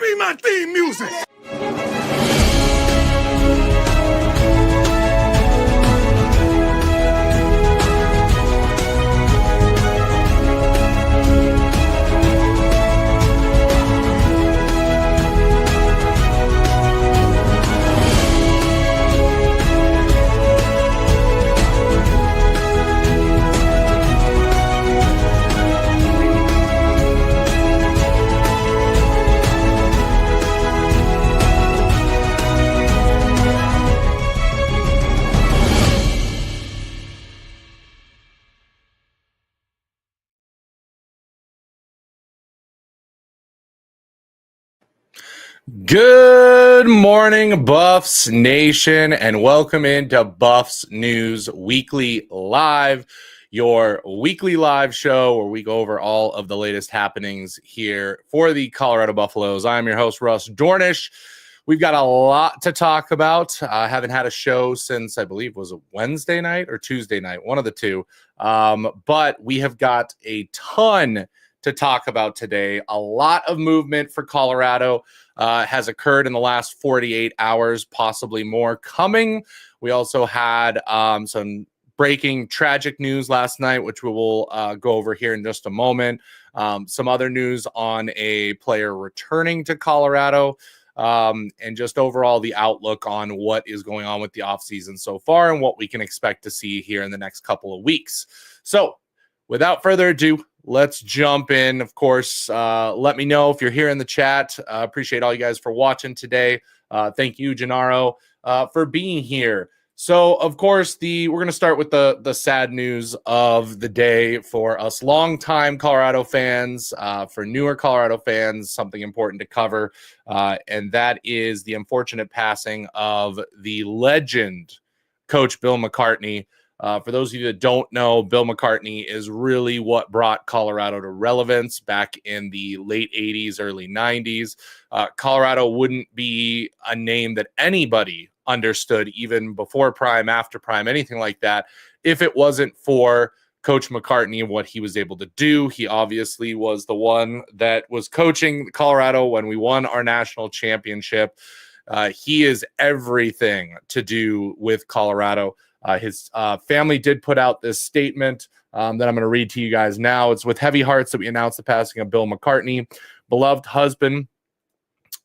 Give me my theme music. Good morning, Buffs Nation, and welcome into Buffs News Weekly Live, your weekly live show where we go over all of the latest happenings here for the Colorado Buffaloes. I'm your host, Russ Dornish. We've got a lot to talk about. I haven't had a show since, I believe, was it Wednesday night or Tuesday night? One of the two. But we have got a ton to talk about today. A lot of movement for Colorado has occurred in the last 48 hours, possibly more coming. We also had some breaking tragic news last night, which we will go over here in just a moment. Some other news on a player returning to Colorado, and just overall the outlook on what is going on with the offseason so far and what we can expect to see here in the next couple of weeks. So without further ado, let's jump in. Of course, let me know if you're here in the chat. Appreciate all you guys for watching today. Thank you, Gennaro, for being here. So, of course, we're going to start with the sad news of the day for us longtime Colorado fans, for newer Colorado fans, something important to cover, and that is the unfortunate passing of the legend, Coach Bill McCartney. For those of you that don't know, Bill McCartney is really what brought Colorado to relevance back in the late 80s, early 90s. Colorado wouldn't be a name that anybody understood even before Prime, after Prime, anything like that, if it wasn't for Coach McCartney and what he was able to do. He obviously was the one that was coaching Colorado when we won our national championship. He is everything to do with Colorado. His family did put out this statement that I'm going to read to you guys now. It's with heavy hearts that we announce the passing of Bill McCartney, beloved husband,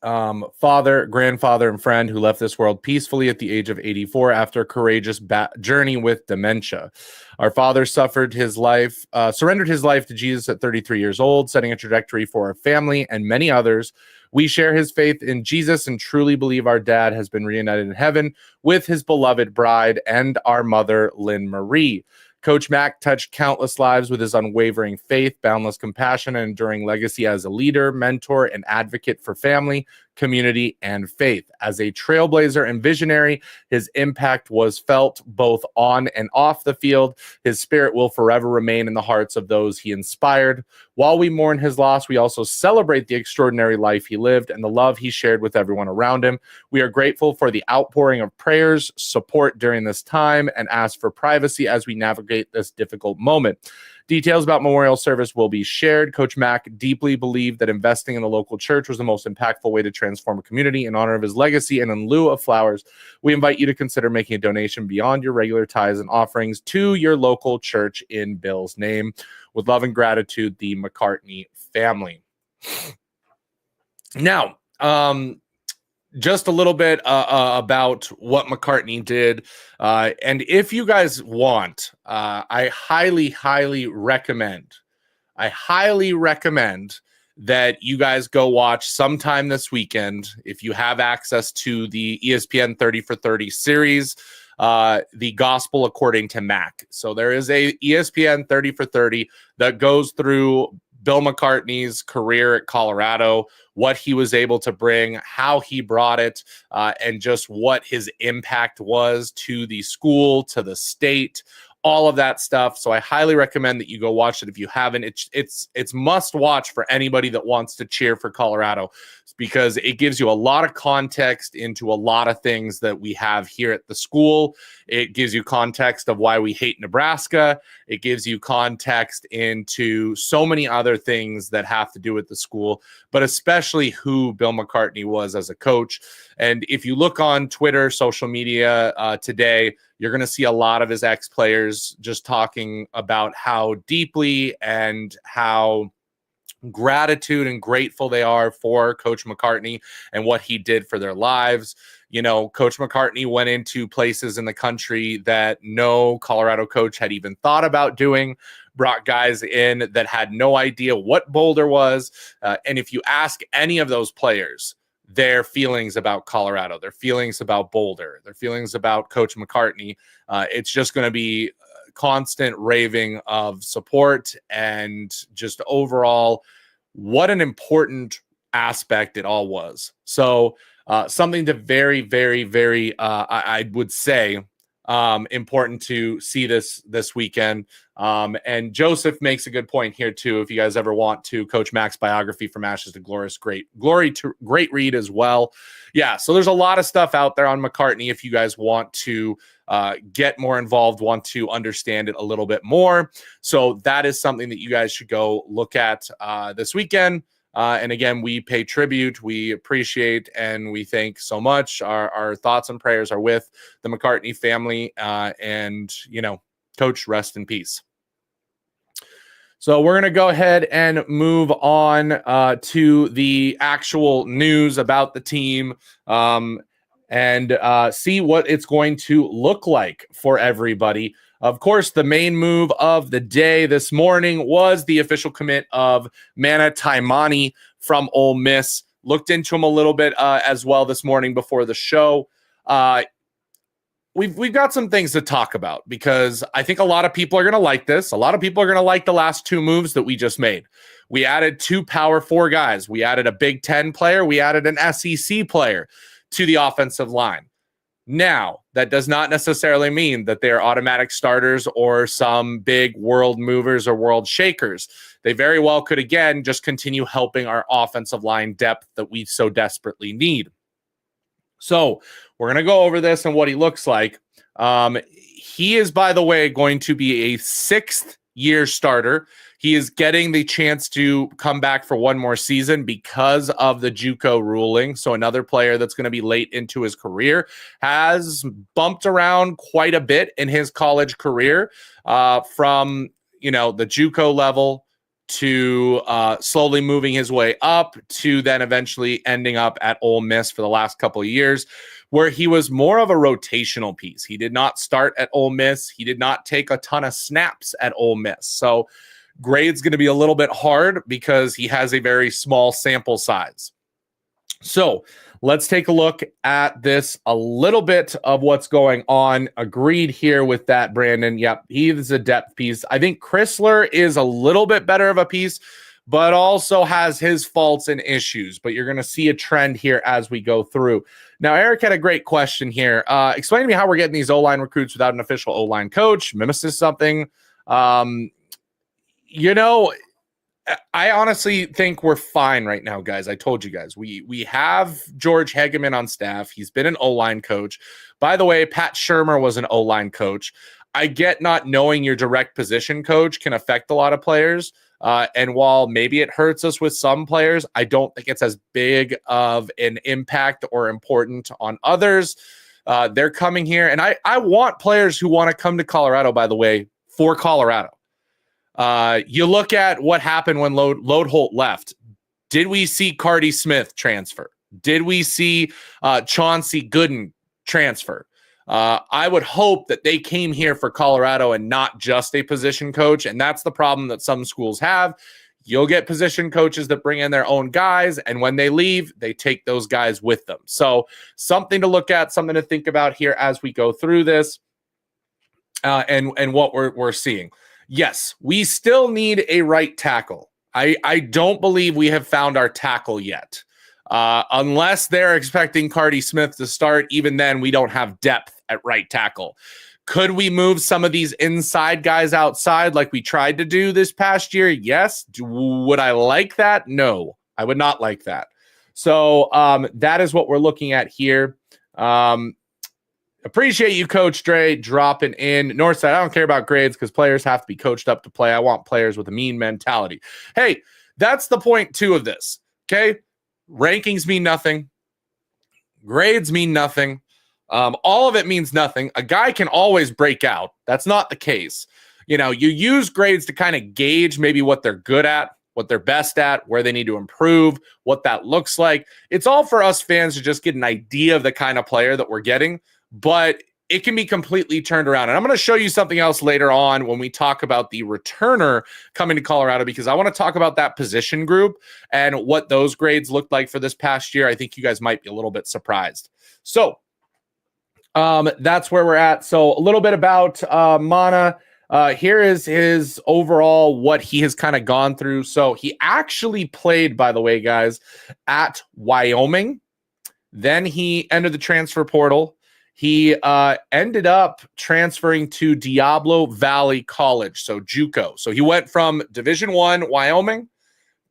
father, grandfather, and friend who left this world peacefully at the age of 84 after a courageous journey with dementia. Our father surrendered his life to Jesus at 33 years old, setting a trajectory for our family and many others. We share his faith in Jesus and truly believe our dad has been reunited in heaven with his beloved bride and our mother, Lynn Marie. Coach Mac touched countless lives with his unwavering faith, boundless compassion, and enduring legacy as a leader, mentor, and advocate for family, community, and faith. As a trailblazer and visionary, his impact was felt both on and off the field. His spirit will forever remain in the hearts of those he inspired. While we mourn his loss, we also celebrate the extraordinary life he lived and the love he shared with everyone around him. We are grateful for the outpouring of prayers, support during this time, and ask for privacy as we navigate this difficult moment. Details about memorial service will be shared. Coach Mack deeply believed that investing in the local church was the most impactful way to transform a community. In honor of his legacy and in lieu of flowers, we invite you to consider making a donation beyond your regular tithes and offerings to your local church in Bill's name. With love and gratitude, the McCartney family. Now, just a little bit about what McCartney did. And if you guys want, I highly recommend that you guys go watch sometime this weekend, if you have access to the ESPN 30 for 30 series, The Gospel According to Mac. So there is a ESPN 30 for 30 that goes through Bill McCartney's career at Colorado, what he was able to bring, how he brought it, and just what his impact was to the school, to the state, all of that stuff. So I highly recommend that you go watch it if you haven't. It's must watch for anybody that wants to cheer for Colorado, because it gives you a lot of context into a lot of things that we have here at the school. It gives you context of why we hate Nebraska. It gives you context into so many other things that have to do with the school, but especially who Bill McCartney was as a coach. And if you look on Twitter, social media today, you're going to see a lot of his ex-players just talking about how deeply and how gratitude and grateful they are for Coach McCartney and what he did for their lives. You know, Coach McCartney went into places in the country that no Colorado coach had even thought about doing, brought guys in that had no idea what Boulder was. And if you ask any of those players their feelings about Colorado, their feelings about Boulder, their feelings about Coach McCartney, it's just going to be constant raving of support and just overall what an important aspect it all was. So something to very, very, very, I would say, important to see this weekend. And Joseph makes a good point here too. If you guys ever want to, Coach Mac's biography From Ashes to Glorious, great read as well. Yeah, so there's a lot of stuff out there on McCartney if you guys want to get more involved, want to understand it a little bit more. So that is something that you guys should go look at this weekend. And again, we pay tribute, we appreciate, and we thank so much. Our thoughts and prayers are with the McCartney family, and, you know, Coach, rest in peace. So we're going to go ahead and move on to the actual news about the team, and see what it's going to look like for everybody. Of course, the main move of the day this morning was the official commit of Taimani from Ole Miss. Looked into him a little bit as well this morning before the show. We've got some things to talk about, because I think a lot of people are going to like this. A lot of people are going to like the last two moves that we just made. We added 2 Power 4 guys. We added a Big Ten player. We added an SEC player to the offensive line. Now, that does not necessarily mean that they're automatic starters or some big world movers or world shakers. They very well could, again, just continue helping our offensive line depth that we so desperately need. So we're going to go over this and what he looks like. He is, by the way, going to be a 6th-year starter. He is getting the chance to come back for one more season because of the JUCO ruling. So another player that's going to be late into his career, has bumped around quite a bit in his college career, from, you know, the JUCO level to slowly moving his way up to then eventually ending up at Ole Miss for the last couple of years, where he was more of a rotational piece. He did not start at Ole Miss. He did not take a ton of snaps at Ole Miss. So grade's going to be a little bit hard because he has a very small sample size. So let's take a look at this, a little bit of what's going on. Agreed here with that, Brandon. Yep, he is a depth piece. I think Chrysler is a little bit better of a piece, but also has his faults and issues. But you're going to see a trend here as we go through. Now, Eric had a great question here. Explain to me how we're getting these O-line recruits without an official O-line coach. Mimesis something. You know, I honestly think we're fine right now, guys. I told you guys, we have George Hegeman on staff. He's been an O-line coach. By the way, Pat Shurmur was an O-line coach. I get not knowing your direct position coach can affect a lot of players. And while maybe it hurts us with some players, I don't think it's as big of an impact or important on others. They're coming here. And I want players who want to come to Colorado, by the way, for Colorado. You look at what happened when Lodeholt left. Did we see Cardi Smith transfer? Did we see Chauncey Gooden transfer? I would hope that they came here for Colorado and not just a position coach. And that's the problem that some schools have. You'll get position coaches that bring in their own guys, and when they leave, they take those guys with them. So something to look at, something to think about here as we go through this, and what we're seeing. Yes, we still need a right tackle. I don't believe we have found our tackle yet. Unless they're expecting Cardi Smith to start, even then we don't have depth at right tackle. Could we move some of these inside guys outside like we tried to do this past year? Yes. Would I like that? No, I would not like that. So that is what we're looking at here. Appreciate you, Coach Dre, dropping in. Northside, I don't care about grades because players have to be coached up to play. I want players with a mean mentality. Hey, that's the point, too, of this, okay? Rankings mean nothing. Grades mean nothing. All of it means nothing. A guy can always break out. That's not the case. You use grades to kind of gauge maybe what they're good at, what they're best at, where they need to improve, what that looks like. It's all for us fans to just get an idea of the kind of player that we're getting, but it can be completely turned around. And I'm going to show you something else later on when we talk about the returner coming to Colorado, because I want to talk about that position group and what those grades looked like for this past year. I think you guys might be a little bit surprised. So that's where we're at. So a little bit about Mana. Here is his overall, what he has kind of gone through. So he actually played, by the way, guys, at Wyoming. Then he entered the transfer portal. He ended up transferring to Diablo Valley College, so JUCO. So he went from Division I Wyoming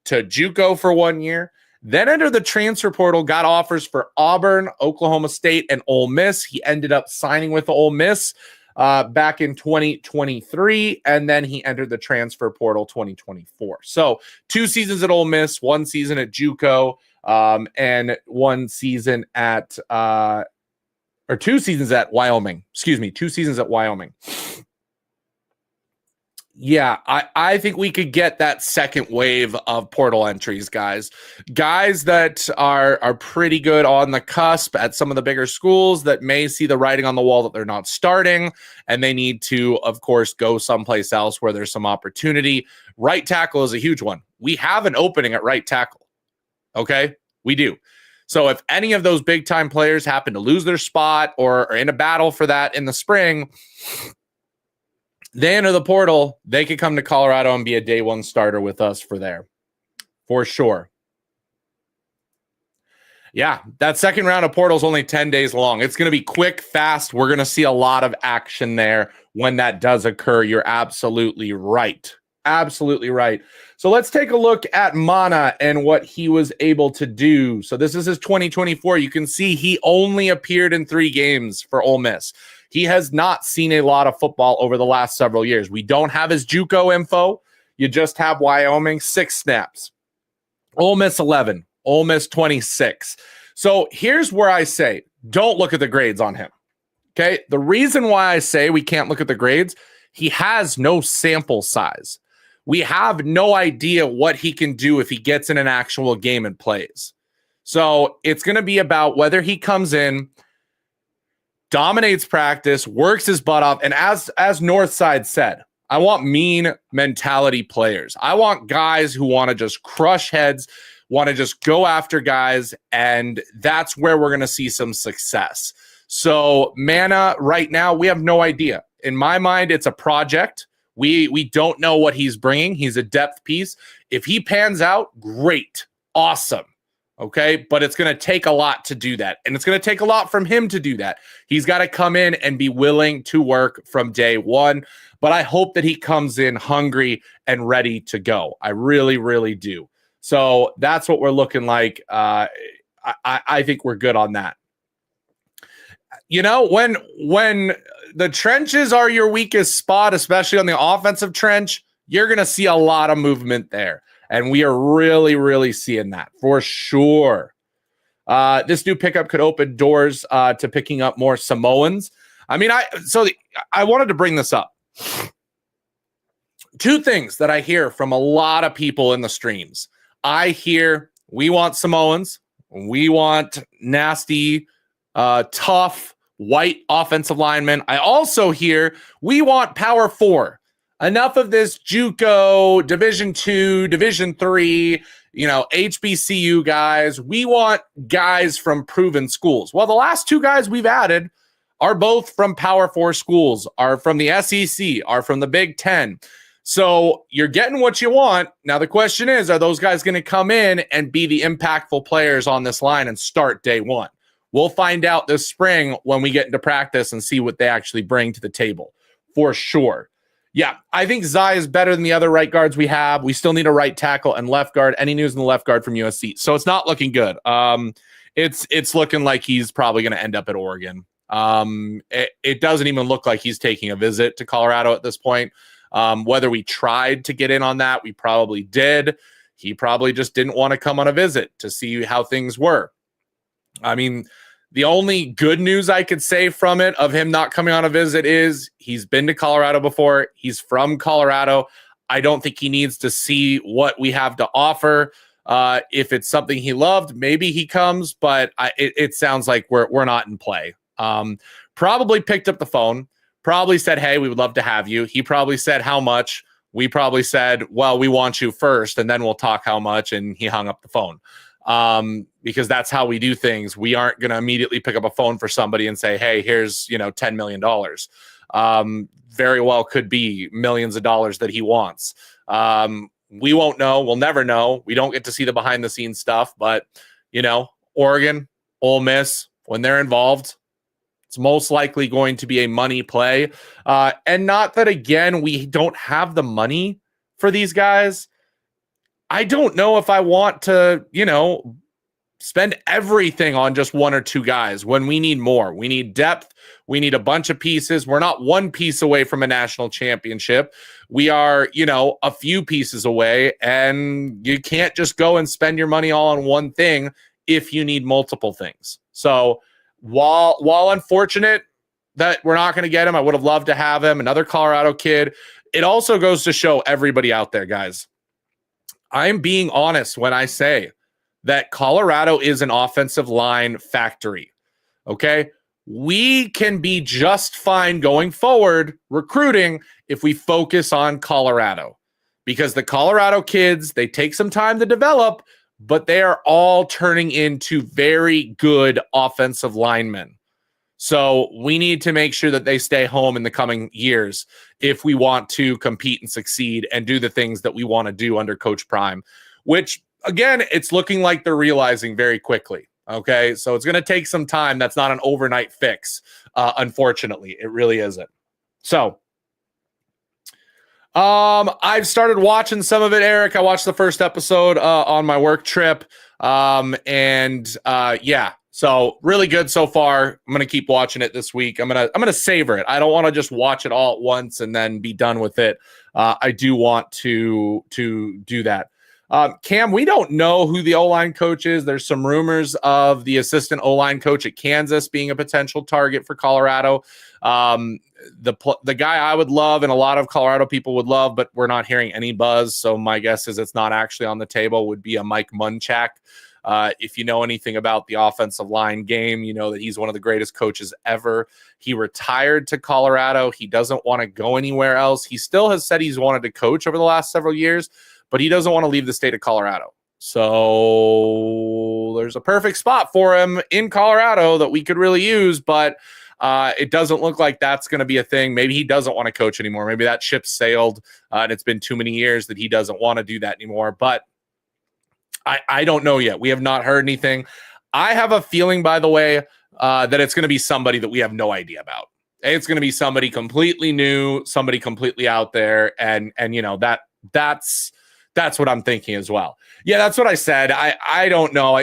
to JUCO for 1 year. Then entered the transfer portal, got offers for Auburn, Oklahoma State, and Ole Miss. He ended up signing with Ole Miss back in 2023, and then he entered the transfer portal 2024. So 2 seasons at Ole Miss, 1 season at JUCO, and 1 season at 2 seasons at Wyoming. 2 seasons at Wyoming. Yeah, I think we could get that second wave of portal entries, guys. Guys that are pretty good on the cusp at some of the bigger schools that may see the writing on the wall that they're not starting, and they need to, of course, go someplace else where there's some opportunity. Right tackle is a huge one. We have an opening at right tackle. Okay? We do. So if any of those big-time players happen to lose their spot or are in a battle for that in the spring, they enter the portal, they could come to Colorado and be a day one starter with us for sure. Yeah, that second round of portal is only 10 days long. It's going to be quick, fast. We're going to see a lot of action there when that does occur. You're absolutely right. Absolutely right. So let's take a look at Mana and what he was able to do. So this is his 2024. You can see he only appeared in 3 games for Ole Miss. He has not seen a lot of football over the last several years. We don't have his JUCO info. You just have Wyoming, 6 snaps. Ole Miss 11. Ole Miss 26. So here's where I say, don't look at the grades on him. Okay? The reason why I say we can't look at the grades, he has no sample size. We have no idea what he can do if he gets in an actual game and plays. So it's going to be about whether he comes in, dominates practice, works his butt off, and as Northside said, I want mean mentality players. I want guys who want to just crush heads, want to just go after guys, and that's where we're going to see some success. So Mana, right now, we have no idea. In my mind, it's a project. We don't know what he's bringing. He's a depth piece. If he pans out, great, awesome. Okay, but it's going to take a lot to do that. And it's going to take a lot from him to do that. He's got to come in and be willing to work from day one. But I hope that he comes in hungry and ready to go. I really, really do. So that's what we're looking like. I think we're good on that. You know, when the trenches are your weakest spot, especially on the offensive trench, you're going to see a lot of movement there. And we are really, really seeing that for sure. This new pickup could open doors to picking up more Samoans. I mean, I wanted to bring this up. 2 things that I hear from a lot of people in the streams. I hear we want Samoans. We want nasty, tough, white offensive linemen. I also hear we want Power 4. Enough of this JUCO, Division II, Division III, HBCU guys. We want guys from proven schools. Well, the last 2 guys we've added are both from Power 4 schools, are from the SEC, are from the Big Ten. So you're getting what you want. Now the question is, are those guys going to come in and be the impactful players on this line and start day one? We'll find out this spring when we get into practice and see what they actually bring to the table, for sure. Yeah, I think Zai is better than the other right guards we have. We still need a right tackle and left guard. Any news in the left guard from USC? So it's not looking good. It's looking like he's probably going to end up at Oregon. It doesn't even look like he's taking a visit to Colorado at this point. Whether we tried to get in on that, we probably did. He probably just didn't want to come on a visit to see how things were. I mean, the only good news I could say from it of him not coming on a visit is he's been to Colorado before. He's from Colorado. I don't think he needs to see what we have to offer. If it's something he loved, maybe he comes, but it sounds like we're not in play. Probably picked up the phone, probably said, hey, we would love to have you. He probably said how much. We probably said, well, we want you first, and then we'll talk how much, and he hung up the phone. Because that's how we do things. We aren't going to immediately pick up a phone for somebody and say, hey, here's, $10 million. Very well could be millions of dollars that he wants. We won't know. We'll never know. We don't get to see the behind the scenes stuff, but Oregon, Ole Miss, when they're involved, it's most likely going to be a money play. And not that, again, we don't have the money for these guys. I don't know if I want to, spend everything on just one or two guys when we need more. We need depth. We need a bunch of pieces. We're not one piece away from a national championship. We are, a few pieces away, and you can't just go and spend your money all on one thing if you need multiple things. So while unfortunate that we're not going to get him, I would have loved to have him, another Colorado kid. It also goes to show everybody out there, guys, I'm being honest when I say that Colorado is an offensive line factory, okay? We can be just fine going forward recruiting if we focus on Colorado, because the Colorado kids, they take some time to develop, but they are all turning into very good offensive linemen. So we need to make sure that they stay home in the coming years if we want to compete and succeed and do the things that we want to do under Coach Prime, which, again, it's looking like they're realizing very quickly. Okay, so it's going to take some time. That's not an overnight fix, unfortunately. It really isn't. So I've started watching some of it, Eric. I watched the first episode on my work trip. Yeah, so really good so far. I'm going to keep watching it this week. I'm going to savor it. I don't want to just watch it all at once and then be done with it. I do want to do that. Cam, we don't know who the O-line coach is. There's some rumors of the assistant O-line coach at Kansas being a potential target for Colorado. The guy I would love and a lot of Colorado people would love, but we're not hearing any buzz. So my guess is it's not actually on the table, would be a Mike Munchak. If you know anything about the offensive line game, you know that he's one of the greatest coaches ever. He retired to Colorado. He doesn't want to go anywhere else. He still has said he's wanted to coach over the last several years, but he doesn't want to leave the state of Colorado. So there's a perfect spot for him in Colorado that we could really use, but it doesn't look like that's going to be a thing. Maybe he doesn't want to coach anymore. Maybe that ship sailed and it's been too many years that he doesn't want to do that anymore. But I don't know yet. We have not heard anything. I have a feeling, by the way, that it's going to be somebody that we have no idea about. It's going to be somebody completely new, somebody completely out there. And you know, that's what I'm thinking as well. Yeah, that's what I said. I don't know.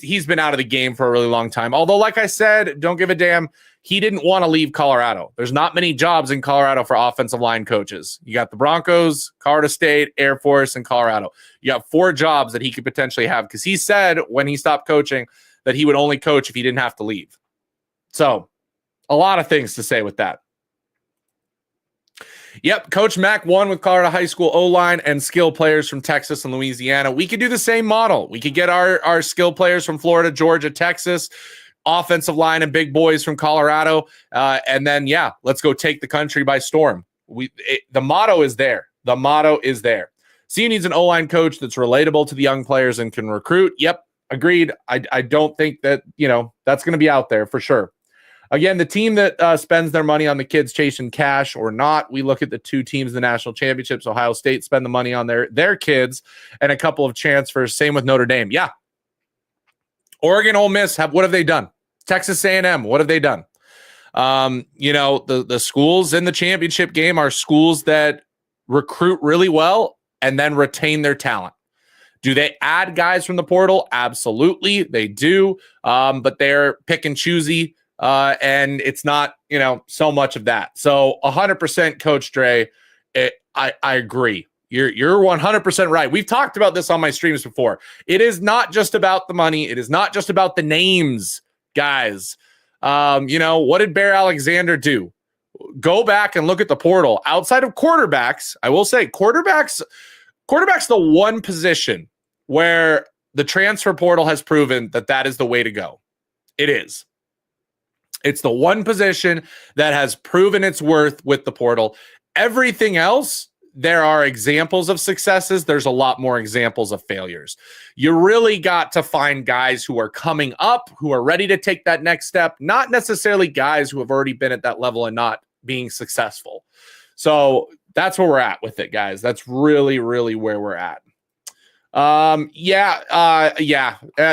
He's been out of the game for a really long time. Although, like I said, don't give a damn. He didn't want to leave Colorado. There's not many jobs in Colorado for offensive line coaches. You got the Broncos, Colorado State, Air Force, and Colorado. You got 4 jobs that he could potentially have because he said when he stopped coaching that he would only coach if he didn't have to leave. So a lot of things to say with that. Yep, Coach Mack won with Colorado High School O-line and skill players from Texas and Louisiana. We could do the same model. We could get our skill players from Florida, Georgia, Texas, offensive line and big boys from Colorado, and then, yeah, let's go take the country by storm. The motto is there. The motto is there. CU needs an O-line coach that's relatable to the young players and can recruit. Yep, agreed. I don't think that, that's going to be out there for sure. Again, the team that spends their money on the kids chasing cash or not, we look at the 2 teams in the national championships. Ohio State spend the money on their kids and a couple of transfers. Same with Notre Dame. Yeah. Oregon, Ole Miss, what have they done? Texas A&M, what have they done? The schools in the championship game are schools that recruit really well and then retain their talent. Do they add guys from the portal? Absolutely, they do. But they're pick and choosy, and it's not, so much of that. So 100%, Coach Dre, I agree. You're 100% right. We've talked about this on my streams before. It is not just about the money. It is not just about the names, guys. What did Bear Alexander do? Go back and look at the portal. Outside of quarterbacks, I will say quarterback's the one position where the transfer portal has proven that is the way to go. It is. It's the one position that has proven its worth with the portal. Everything else, there are examples of successes. There's a lot more examples of failures. You really got to find guys who are coming up, who are ready to take that next step, not necessarily guys who have already been at that level and not being successful. So that's where we're at with it, guys. That's really, really where we're at.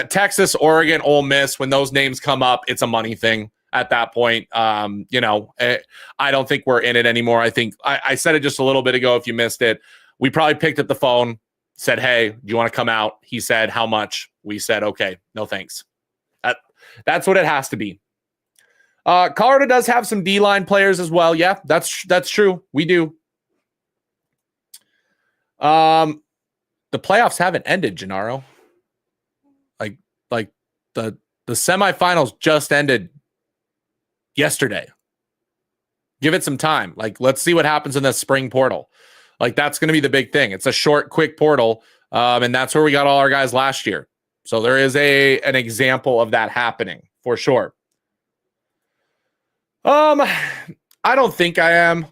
Texas, Oregon, Ole Miss, when those names come up, it's a money thing at that point. I don't think we're in it anymore. I think I said it just a little bit ago. If you missed it, we probably picked up the phone, said, "Hey, do you want to come out?" He said, "How much?" We said, "Okay, no thanks." That's what it has to be. Colorado does have some D-line players as well. Yeah, that's true. We do. The playoffs haven't ended, Gennaro. Like the semifinals just ended yesterday. Give it some time. Let's see what happens in the spring portal. That's going to be the big thing. It's a short, quick portal, and that's where we got all our guys last year. So there is an example of that happening for sure. I don't think I am.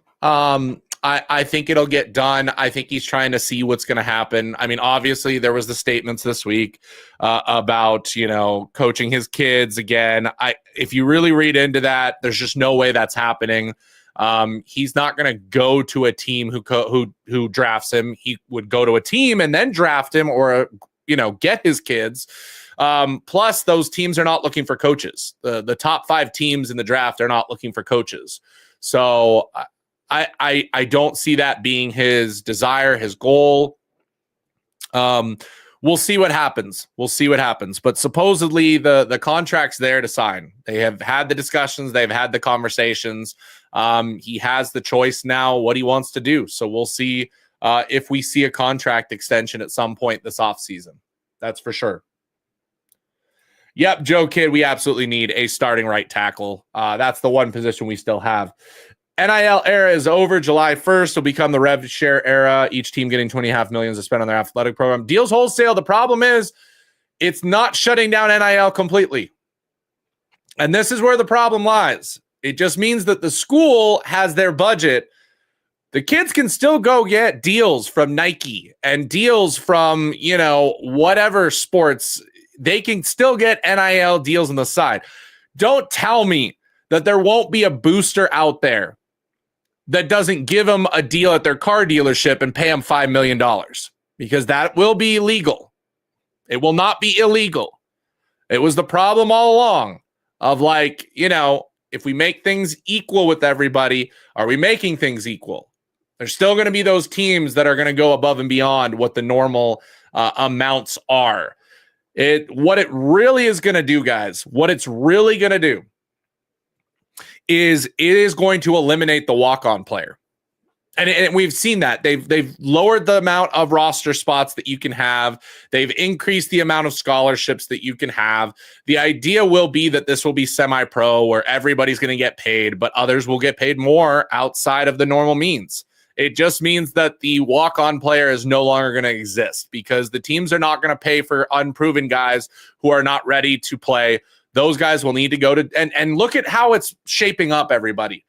I think it'll get done. I think he's trying to see what's going to happen. I mean, obviously, there was the statements this week about, coaching his kids again. If you really read into that, there's just no way that's happening. He's not going to go to a team who drafts him. He would go to a team and then draft him or, get his kids. Plus, those teams are not looking for coaches. The top 5 teams in the draft are not looking for coaches. So I don't see that being his desire, his goal. We'll see what happens. But supposedly the contract's there to sign. They have had the discussions. They've had the conversations. He has the choice now what he wants to do. So we'll see if we see a contract extension at some point this offseason. That's for sure. Yep, Joe Kidd, we absolutely need a starting right tackle. That's the one position we still have. NIL era is over. July 1st will become the rev share era. Each team getting $20.5 million to spend on their athletic program. Deals wholesale. The problem is it's not shutting down NIL completely. And this is where the problem lies. It just means that the school has their budget. The kids can still go get deals from Nike and deals from, whatever sports. They can still get NIL deals on the side. Don't tell me that there won't be a booster out there that doesn't give them a deal at their car dealership and pay them $5 million, because that will be illegal. It will not be illegal. It was the problem all along of if we make things equal with everybody, are we making things equal? There's still going to be those teams that are going to go above and beyond what the normal amounts are. What it really is going to do, guys, what it's really going to do is it is going to eliminate the walk-on player. And we've seen that. They've lowered the amount of roster spots that you can have. They've increased the amount of scholarships that you can have. The idea will be that this will be semi-pro where everybody's going to get paid, but others will get paid more outside of the normal means. It just means that the walk-on player is no longer going to exist because the teams are not going to pay for unproven guys who are not ready to play. Those guys will need to go to and look at how it's shaping up, everybody.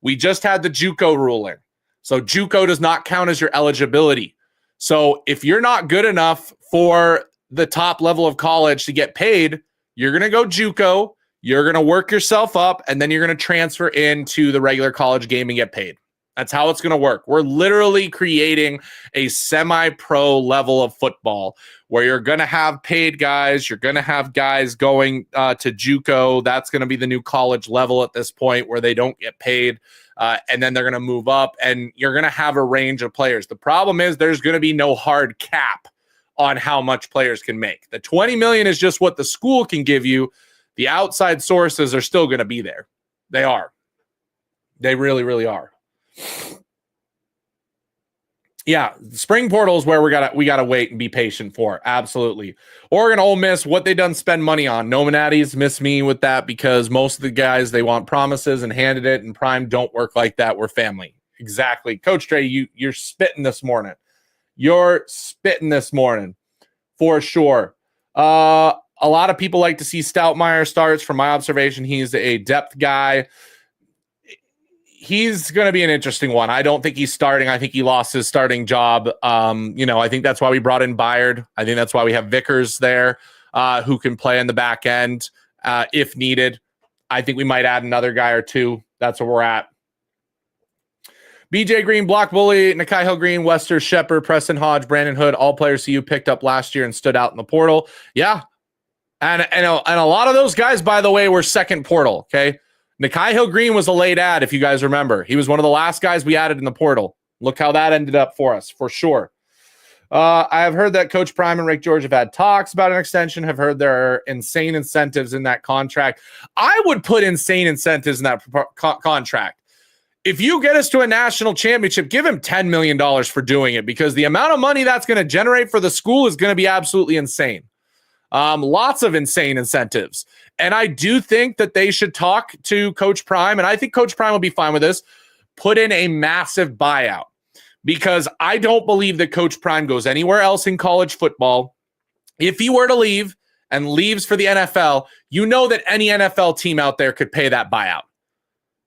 We just had the JUCO ruling. So JUCO does not count as your eligibility. So if you're not good enough for the top level of college to get paid, you're going to go JUCO, you're going to work yourself up, and then you're going to transfer into the regular college game and get paid. That's how it's going to work. We're literally creating a semi-pro level of football where you're going to have paid guys. You're going to have guys going to JUCO. That's going to be the new college level at this point where they don't get paid. And then they're going to move up, and you're going to have a range of players. The problem is there's going to be no hard cap on how much players can make. The $20 million is just what the school can give you. The outside sources are still going to be there. They are. They really, really are. Yeah, spring portal is where we gotta wait and be patient for. Absolutely. Oregon, Ole Miss, what they done spend money on. No Manatties miss me with that because most of the guys, they want promises and handed it, and Prime don't work like that. We're family. Exactly. Coach Dre, you're spitting this morning. You're spitting this morning for sure. A lot of people like to see Stoutmeyer starts. From my observation, he's a depth guy. He's going to be an interesting one. I don't think he's starting. I think he lost his starting job. I think that's why we brought in Byard. I think that's why we have Vickers there who can play in the back end if needed. I think we might add another guy or two. That's where we're at. BJ Green, Block Bully, Nikai Hill Green, Wester, Shepard, Preston Hodge, Brandon Hood, all players who you picked up last year and stood out in the portal. Yeah. And a lot of those guys, by the way, were second portal, okay? Nikai Hill Green was a late add, if you guys remember. He was one of the last guys we added in the portal. Look how that ended up for us, for sure. I have heard that Coach Prime and Rick George have had talks about an extension, have heard there are insane incentives in that contract. I would put insane incentives in that contract. If you get us to a national championship, give him $10 million for doing it because the amount of money that's going to generate for the school is going to be absolutely insane. Lots of insane incentives. And I do think that they should talk to Coach Prime, and I think Coach Prime will be fine with this, put in a massive buyout because I don't believe that Coach Prime goes anywhere else in college football. If he were to leave and leaves for the NFL, you know that any NFL team out there could pay that buyout.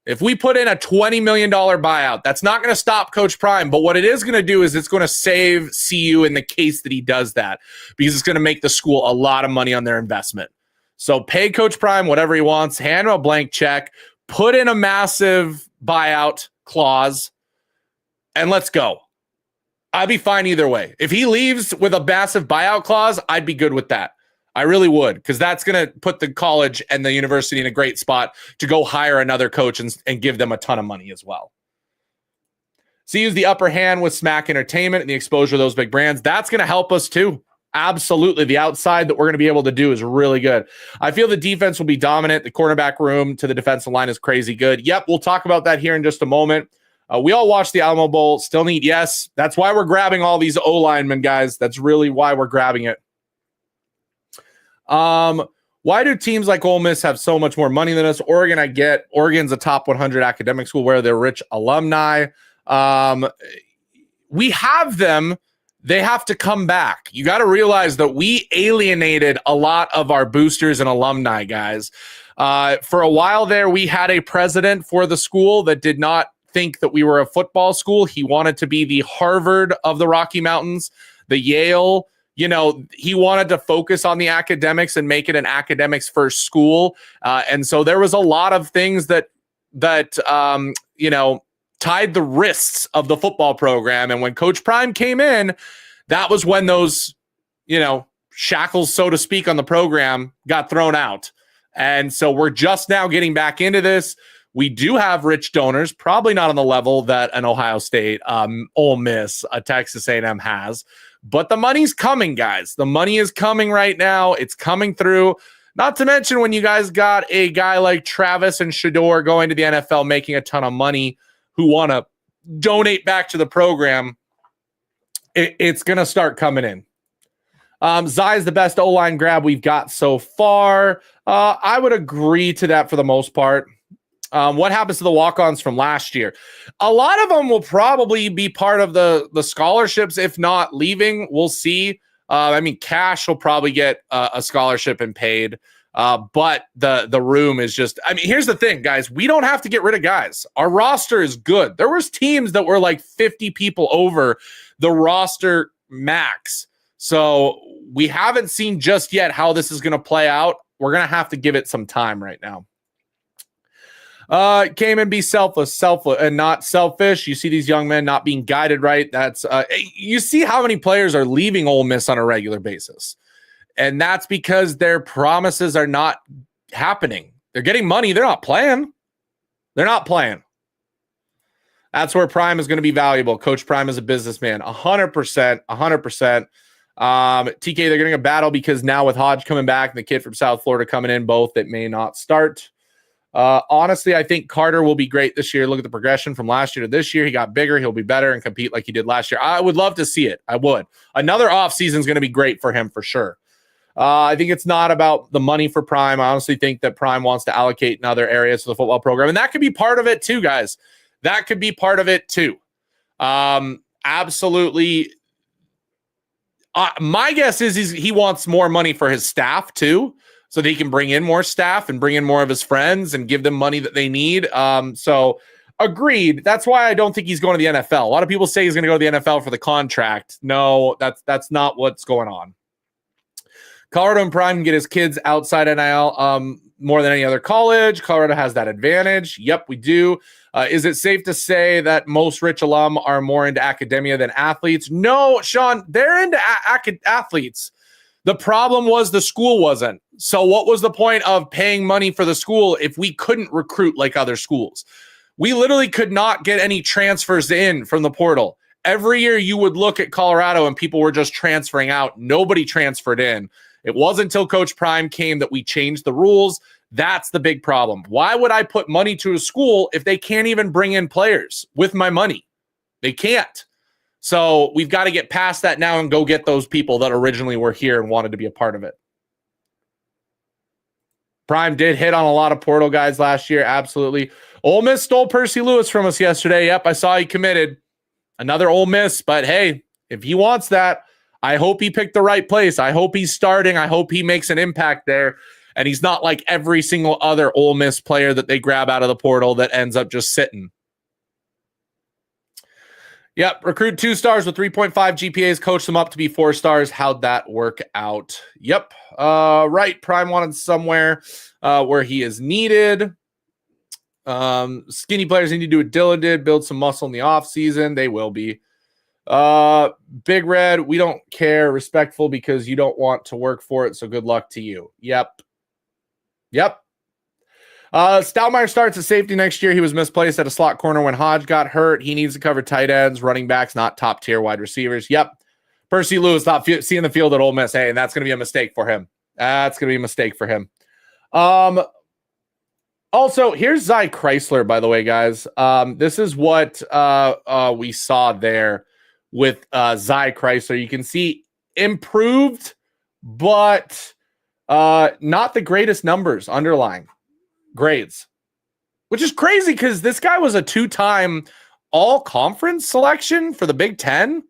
If we put in a $20 million buyout, that's not going to stop Coach Prime. But what it is going to do is it's going to save CU in the case that he does that because it's going to make the school a lot of money on their investment. So pay Coach Prime whatever he wants, hand him a blank check, put in a massive buyout clause, and let's go. I'd be fine either way. If he leaves with a massive buyout clause, I'd be good with that. I really would, because that's going to put the college and the university in a great spot to go hire another coach and give them a ton of money as well. So use the upper hand with Smack Entertainment and the exposure of those big brands. That's going to help us too. Absolutely. The outside that we're going to be able to do is really good. I feel the defense will be dominant. The cornerback room to the defensive line is crazy good. Yep, we'll talk about that here in just a moment. We all watched the Alamo Bowl. Still need, yes. That's why we're grabbing all these O-linemen, guys. That's really why we're grabbing it. Why do teams like Ole Miss have so much more money than us? Oregon, I get. Oregon's a top 100 academic school where they're rich alumni. We have them. They have to come back. You got to realize that we alienated a lot of our boosters and alumni, guys. For a while there, we had a president for the school that did not think that we were a football school. He wanted to be the Harvard of the Rocky Mountains, the Yale. He wanted to focus on the academics and make it an academics first school. And so there was a lot of things that tied the wrists of the football program. And when Coach Prime came in, that was when those, shackles, so to speak, on the program got thrown out. And so we're just now getting back into this. We do have rich donors, probably not on the level that an Ohio State, Ole Miss, a Texas A&M has. But the money's coming, guys. The money is coming right now. It's coming through. Not to mention when you guys got a guy like Travis and Shador going to the NFL, making a ton of money, who want to donate back to the program, it's going to start coming in. Zai is the best O-line grab we've got so far. I would agree to that for the most part. What happens to the walk-ons from last year? A lot of them will probably be part of the scholarships, if not leaving. We'll see. Cash will probably get a scholarship and paid. But the room is just, here's the thing, guys. We don't have to get rid of guys. Our roster is good. There was teams that were like 50 people over the roster max. So we haven't seen just yet how this is going to play out. We're going to have to give it some time right now. Came and be selfless, and not selfish. You see these young men not being guided right. That's you see how many players are leaving Ole Miss on a regular basis, and that's because their promises are not happening. They're getting money. They're not playing. They're not playing. That's where Prime is going to be valuable. Coach Prime is a businessman, 100%, 100%. TK, they're getting a battle because now with Hodge coming back and the kid from South Florida coming in, both that may not start. Honestly, I think Carter will be great this year. Look at the progression from last year to this year. He got bigger. He'll be better and compete like he did last year. I would love to see it. I would. Another offseason is going to be great for him for sure. I think it's not about the money for Prime. I honestly think that Prime wants to allocate in other areas for the football program, and that could be part of it too, guys. That could be part of it too. Absolutely. My guess is he wants more money for his staff too, so that he can bring in more staff and bring in more of his friends and give them money that they need. So agreed. That's why I don't think he's going to the NFL. A lot of people say he's going to go to the NFL for the contract. No, that's not what's going on. Colorado and Prime can get his kids outside NIL more than any other college. Colorado has that advantage. Yep, we do. Is it safe to say that most rich alum are more into academia than athletes? No, Sean, they're into athletes. The problem was the school wasn't. So what was the point of paying money for the school if we couldn't recruit like other schools? We literally could not get any transfers in from the portal. Every year you would look at Colorado and people were just transferring out. Nobody transferred in. It wasn't until Coach Prime came that we changed the rules. That's the big problem. Why would I put money to a school if they can't even bring in players with my money? They can't. So we've got to get past that now and go get those people that originally were here and wanted to be a part of it. Prime did hit on a lot of portal guys last year. Absolutely. Ole Miss stole Percy Lewis from us yesterday. Yep, I saw he committed. Another Ole Miss, but hey, if he wants that, I hope he picked the right place. I hope he's starting. I hope he makes an impact there. And he's not like every single other Ole Miss player that they grab out of the portal that ends up just sitting. Yep, recruit 2 stars with 3.5 GPAs, coach them up to be 4 stars. How'd that work out? Yep, right. Prime wanted somewhere where he is needed. Skinny players need to do what Dylan did, build some muscle in the offseason. They will be. Big Red, we don't care. Respectful because you don't want to work for it, so good luck to you. Yep. Stoudemire starts at safety next year. He was misplaced at a slot corner when Hodge got hurt. He needs to cover tight ends, running backs, not top tier wide receivers. Yep. Percy Lewis not seeing the field at Ole Miss. Hey, and that's going to be a mistake for him. Also, here's Zy Chrysler, by the way, guys. This is what we saw there with Zy Chrysler. You can see improved, but not the greatest numbers underlying grades, which is crazy because this guy was a 2-time all-conference selection for the Big Ten.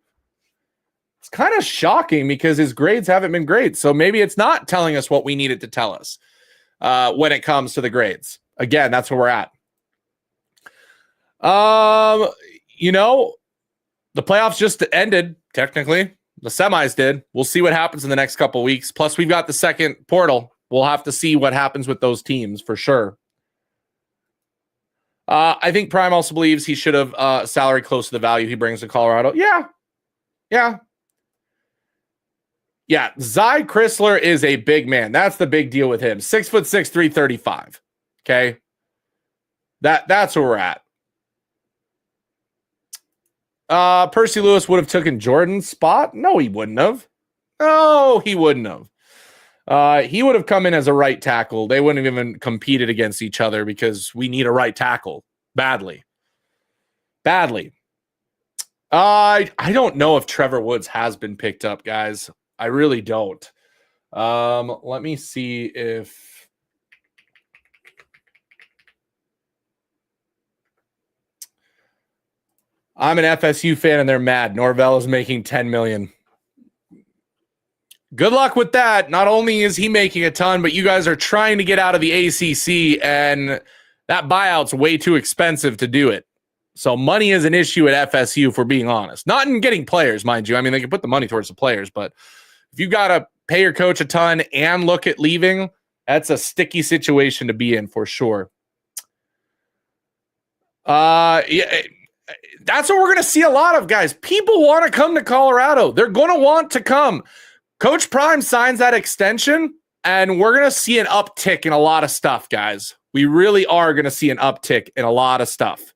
It's kind of shocking because his grades haven't been great. So maybe it's not telling us what we need it to tell us when it comes to the grades. Again, that's where we're at. The playoffs just ended, technically. The semis did. We'll see what happens in the next couple of weeks. Plus, we've got the second portal. We'll have to see what happens with those teams for sure. I think Prime also believes he should have salary close to the value he brings to Colorado. Yeah. Zy Chrysler is a big man. That's the big deal with him. 6'6", 335. Okay. That's where we're at. Percy Lewis would have taken Jordan's spot. No, he wouldn't have. He would have come in as a right tackle. They wouldn't have even competed against each other because we need a right tackle badly. I don't know if Trevor Woods has been picked up, guys. I really don't. Let me see if I'm an FSU fan and they're mad. Norvell is making $10 million. Good luck with that. Not only is he making a ton, but you guys are trying to get out of the ACC, and that buyout's way too expensive to do it. So money is an issue at FSU, if we're being honest. Not in getting players, mind you. I mean, they can put the money towards the players, but if you got to pay your coach a ton and look at leaving, that's a sticky situation to be in for sure. Yeah, that's what we're going to see a lot of, guys. People want to come to Colorado. They're going to want to come. Coach Prime signs that extension, and we're going to see an uptick in a lot of stuff, guys. We really are going to see an uptick in a lot of stuff.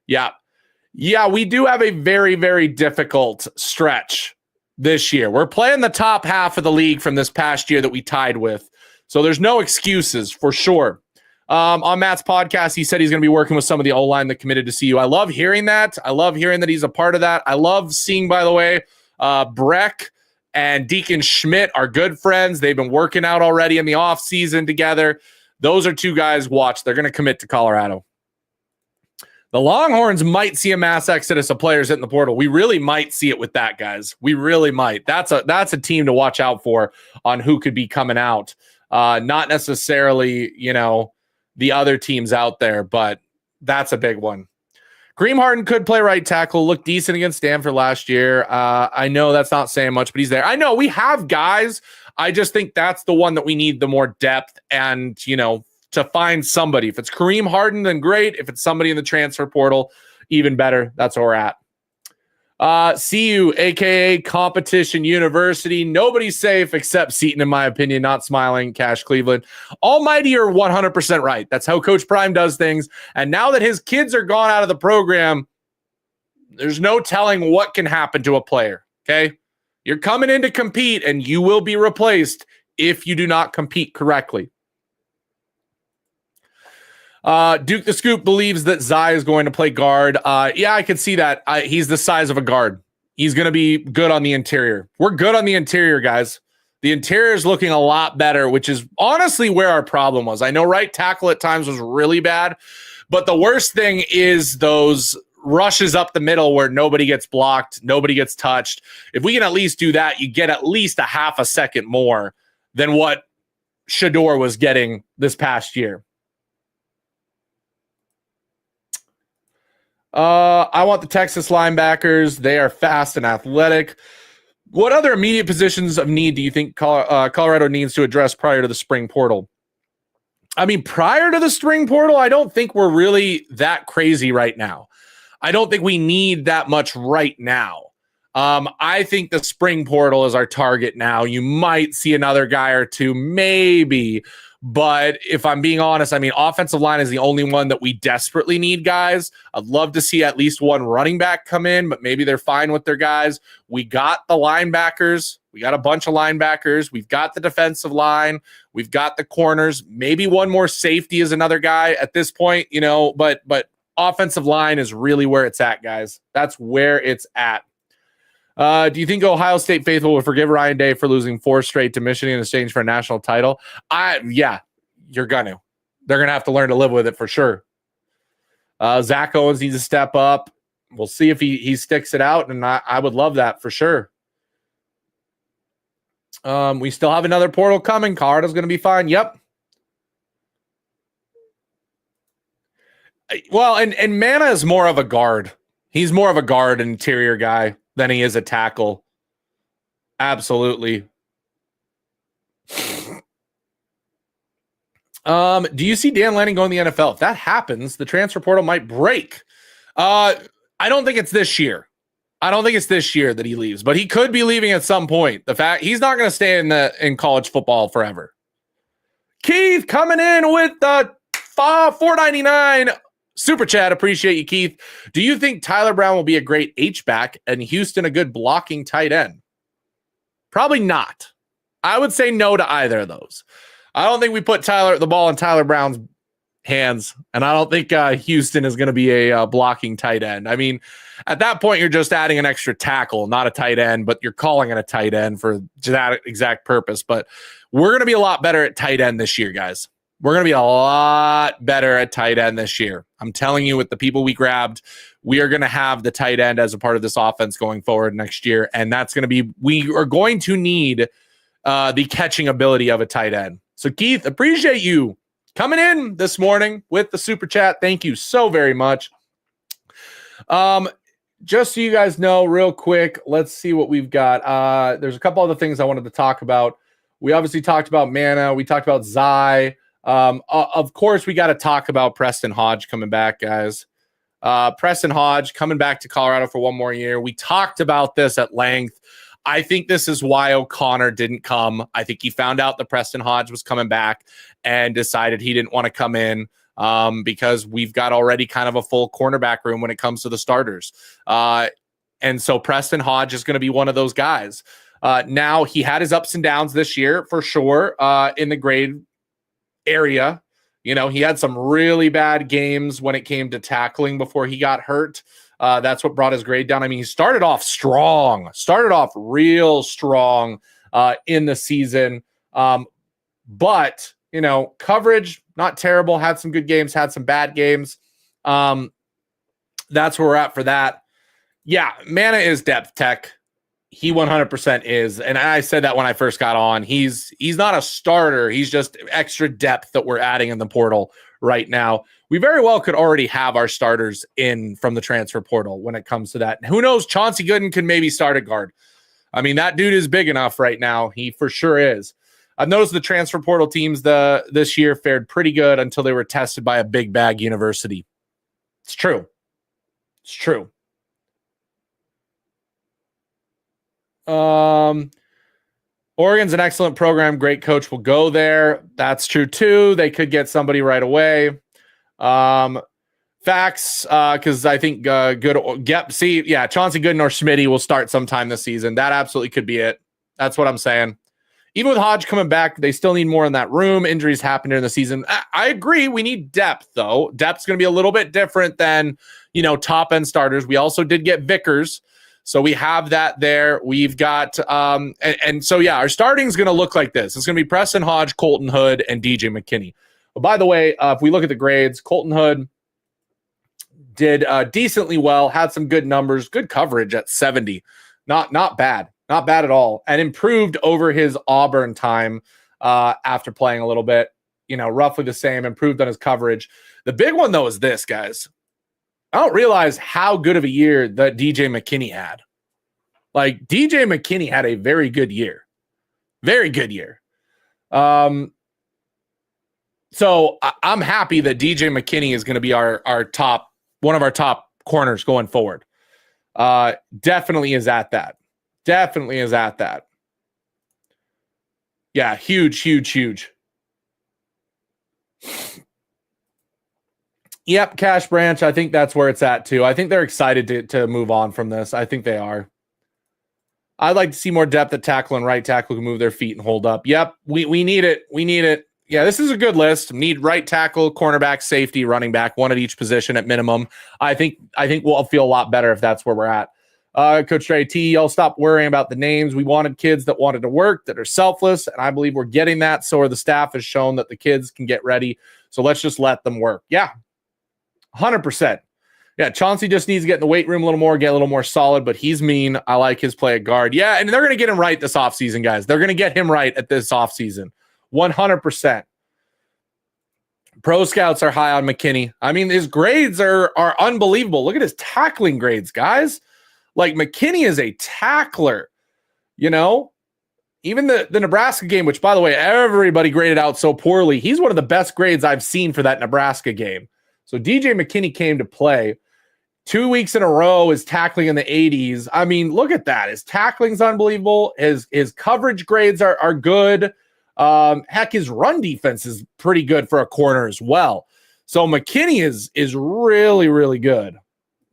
Yeah. Yeah, we do have a very, very difficult stretch this year. We're playing the top half of the league from this past year that we tied with. So there's no excuses for sure. On Matt's podcast, he said he's going to be working with some of the O-line that committed to CU. I love hearing that. I love hearing that he's a part of that. I love seeing, by the way, Breck and Deacon Schmidt are good friends. They've been working out already in the offseason together. Those are two guys, watch. They're going to commit to Colorado. The Longhorns might see a mass exodus of players hitting the portal. We really might see it with that, guys. We really might. That's a team to watch out for on who could be coming out. Not necessarily, the other teams out there, but that's a big one. Kareem Harden could play right tackle, look decent against Stanford last year. I know that's not saying much, but he's there. I know we have guys. I just think that's the one that we need the more depth and, to find somebody. If it's Kareem Harden, then great. If it's somebody in the transfer portal, even better. That's where we're at. CU, a.k.a. Competition University. Nobody's safe except Seton, in my opinion. Not smiling. Cash Cleveland. Almighty are 100% right. That's how Coach Prime does things. And now that his kids are gone out of the program, there's no telling what can happen to a player, okay? You're coming in to compete, and you will be replaced if you do not compete correctly. Duke the Scoop believes that Zai is going to play guard. Yeah, I could see that. He's the size of a guard. He's going to be good on the interior. We're good on the interior, guys. The interior is looking a lot better, which is honestly where our problem was. I know right tackle at times was really bad, but the worst thing is those rushes up the middle where nobody gets blocked, nobody gets touched. If we can at least do that, you get at least a half a second more than what Shador was getting this past year. I want the Texas linebackers. They are fast and athletic. What other immediate positions of need do you think Colorado needs to address prior to the spring portal? I mean, prior to the spring portal, I don't think we're really that crazy right now. I don't think we need that much right now. I think the spring portal is our target now. You might see another guy or two, maybe. But if I'm being honest, I mean, offensive line is the only one that we desperately need, guys. I'd love to see at least one running back come in, but maybe they're fine with their guys. We got the linebackers. We got a bunch of linebackers. We've got the defensive line. We've got the corners. Maybe one more safety is another guy at this point, but offensive line is really where it's at, guys. That's where it's at. Do you think Ohio State faithful will forgive Ryan Day for losing 4 straight to Michigan in exchange for a national title? Yeah, you're gonna. They're gonna have to learn to live with it for sure. Zach Owens needs to step up. We'll see if he sticks it out, and I would love that for sure. We still have another portal coming. Colorado's gonna be fine. Yep. Well, and Mana is more of a guard. He's more of a guard interior guy than he is a tackle. Absolutely. Do you see Dan Lanning going to the NFL? If that happens, the transfer portal might break. I don't think it's this year. I don't think it's this year that he leaves, but he could be leaving at some point. The fact he's not going to stay in college football forever. Keith coming in with the $4.99 super chat. Appreciate you, Keith. Do you think Tyler Brown will be a great H-back and Houston a good blocking tight end? Probably not. I would say no to either of those. I don't think we put the ball in Tyler Brown's hands, and I don't think Houston is going to be a blocking tight end. I mean, at that point, you're just adding an extra tackle, not a tight end, but you're calling it a tight end for that exact purpose. But we're going to be a lot better at tight end this year, guys. We're going to be a lot better at tight end this year. I'm telling you, with the people we grabbed, we are going to have the tight end as a part of this offense going forward next year. And that's going to be, we are going to need the catching ability of a tight end. So Keith, appreciate you coming in this morning with the super chat. Thank you so very much. Just so you guys know real quick, let's see what we've got. There's a couple other things I wanted to talk about. We obviously talked about Mana. We talked about Zai. Of course, we got to talk about Preston Hodge coming back, guys. Preston Hodge coming back to Colorado for one more year. We talked about this at length. I think this is why O'Connor didn't come. I think he found out that Preston Hodge was coming back and decided he didn't want to come in because we've got already kind of a full cornerback room when it comes to the starters. And so Preston Hodge is going to be one of those guys. Now, he had his ups and downs this year for sure in the grade area. You know, he had some really bad games when it came to tackling before he got hurt. That's what brought his grade down. I mean, he started off real strong in the season. But, you know, coverage, not terrible, had some good games, had some bad games. That's where we're at for that. Yeah, Mana is depth tech. He 100% is. And I said that when I first got on. He's not a starter. He's just extra depth that we're adding in the portal right now. We very well could already have our starters in from the transfer portal when it comes to that. And who knows? Chauncey Gooden can maybe start at guard. I mean, that dude is big enough right now. He for sure is. I've noticed the transfer portal teams this year fared pretty good until they were tested by a big bag university. It's true. It's true. Oregon's an excellent program. Great coach will go there. That's true too. They could get somebody right away. Facts, because I think Chauncey Gooden or Smitty will start sometime this season. That absolutely could be it. That's what I'm saying. Even with Hodge coming back, they still need more in that room. Injuries happen during the season. I agree. We need depth, though. Depth's going to be a little bit different than, you know, top-end starters. We also did get Vickers, so we have that there. We've got, so, yeah, our starting is going to look like this. It's going to be Preston Hodge, Colton Hood, and DJ McKinney. But by the way, if we look at the grades, Colton Hood did decently well, had some good numbers, good coverage at 70. Not bad. Not bad at all. And improved over his Auburn time after playing a little bit. You know, roughly the same, improved on his coverage. The big one, though, is this, guys. I don't realize how good of a year that DJ McKinney had. Like, DJ McKinney had a very good year. Very good year. So I'm happy that DJ McKinney is going to be one of our top corners going forward. Definitely is at that. Yeah, huge. Yep, Cash Branch. I think that's where it's at too. I think they're excited to move on from this. I think they are. I'd like to see more depth at tackle and right tackle who can move their feet and hold up. Yep, we need it. We need it. Yeah, this is a good list. Need right tackle, cornerback, safety, running back, one at each position at minimum. I think we'll feel a lot better if that's where we're at. Coach Trey T, y'all stop worrying about the names. We wanted kids that wanted to work, that are selfless, and I believe we're getting that. So the staff has shown that the kids can get ready. So let's just let them work. Yeah, 100%. Yeah, Chauncey just needs to get in the weight room a little more, get a little more solid, but he's mean. I like his play at guard. Yeah, and they're going to get him right this offseason, guys. They're going to get him right at this offseason. 100%. Pro scouts are high on McKinney. I mean, his grades are unbelievable. Look at his tackling grades, guys. Like, McKinney is a tackler, you know? Even the Nebraska game, which, by the way, everybody graded out so poorly. He's one of the best grades I've seen for that Nebraska game. So DJ McKinney came to play. 2 weeks in a row is tackling in the 80s. I mean, look at that. His tackling's unbelievable. His coverage grades are good. Heck, his run defense is pretty good for a corner as well. So McKinney is really, really good.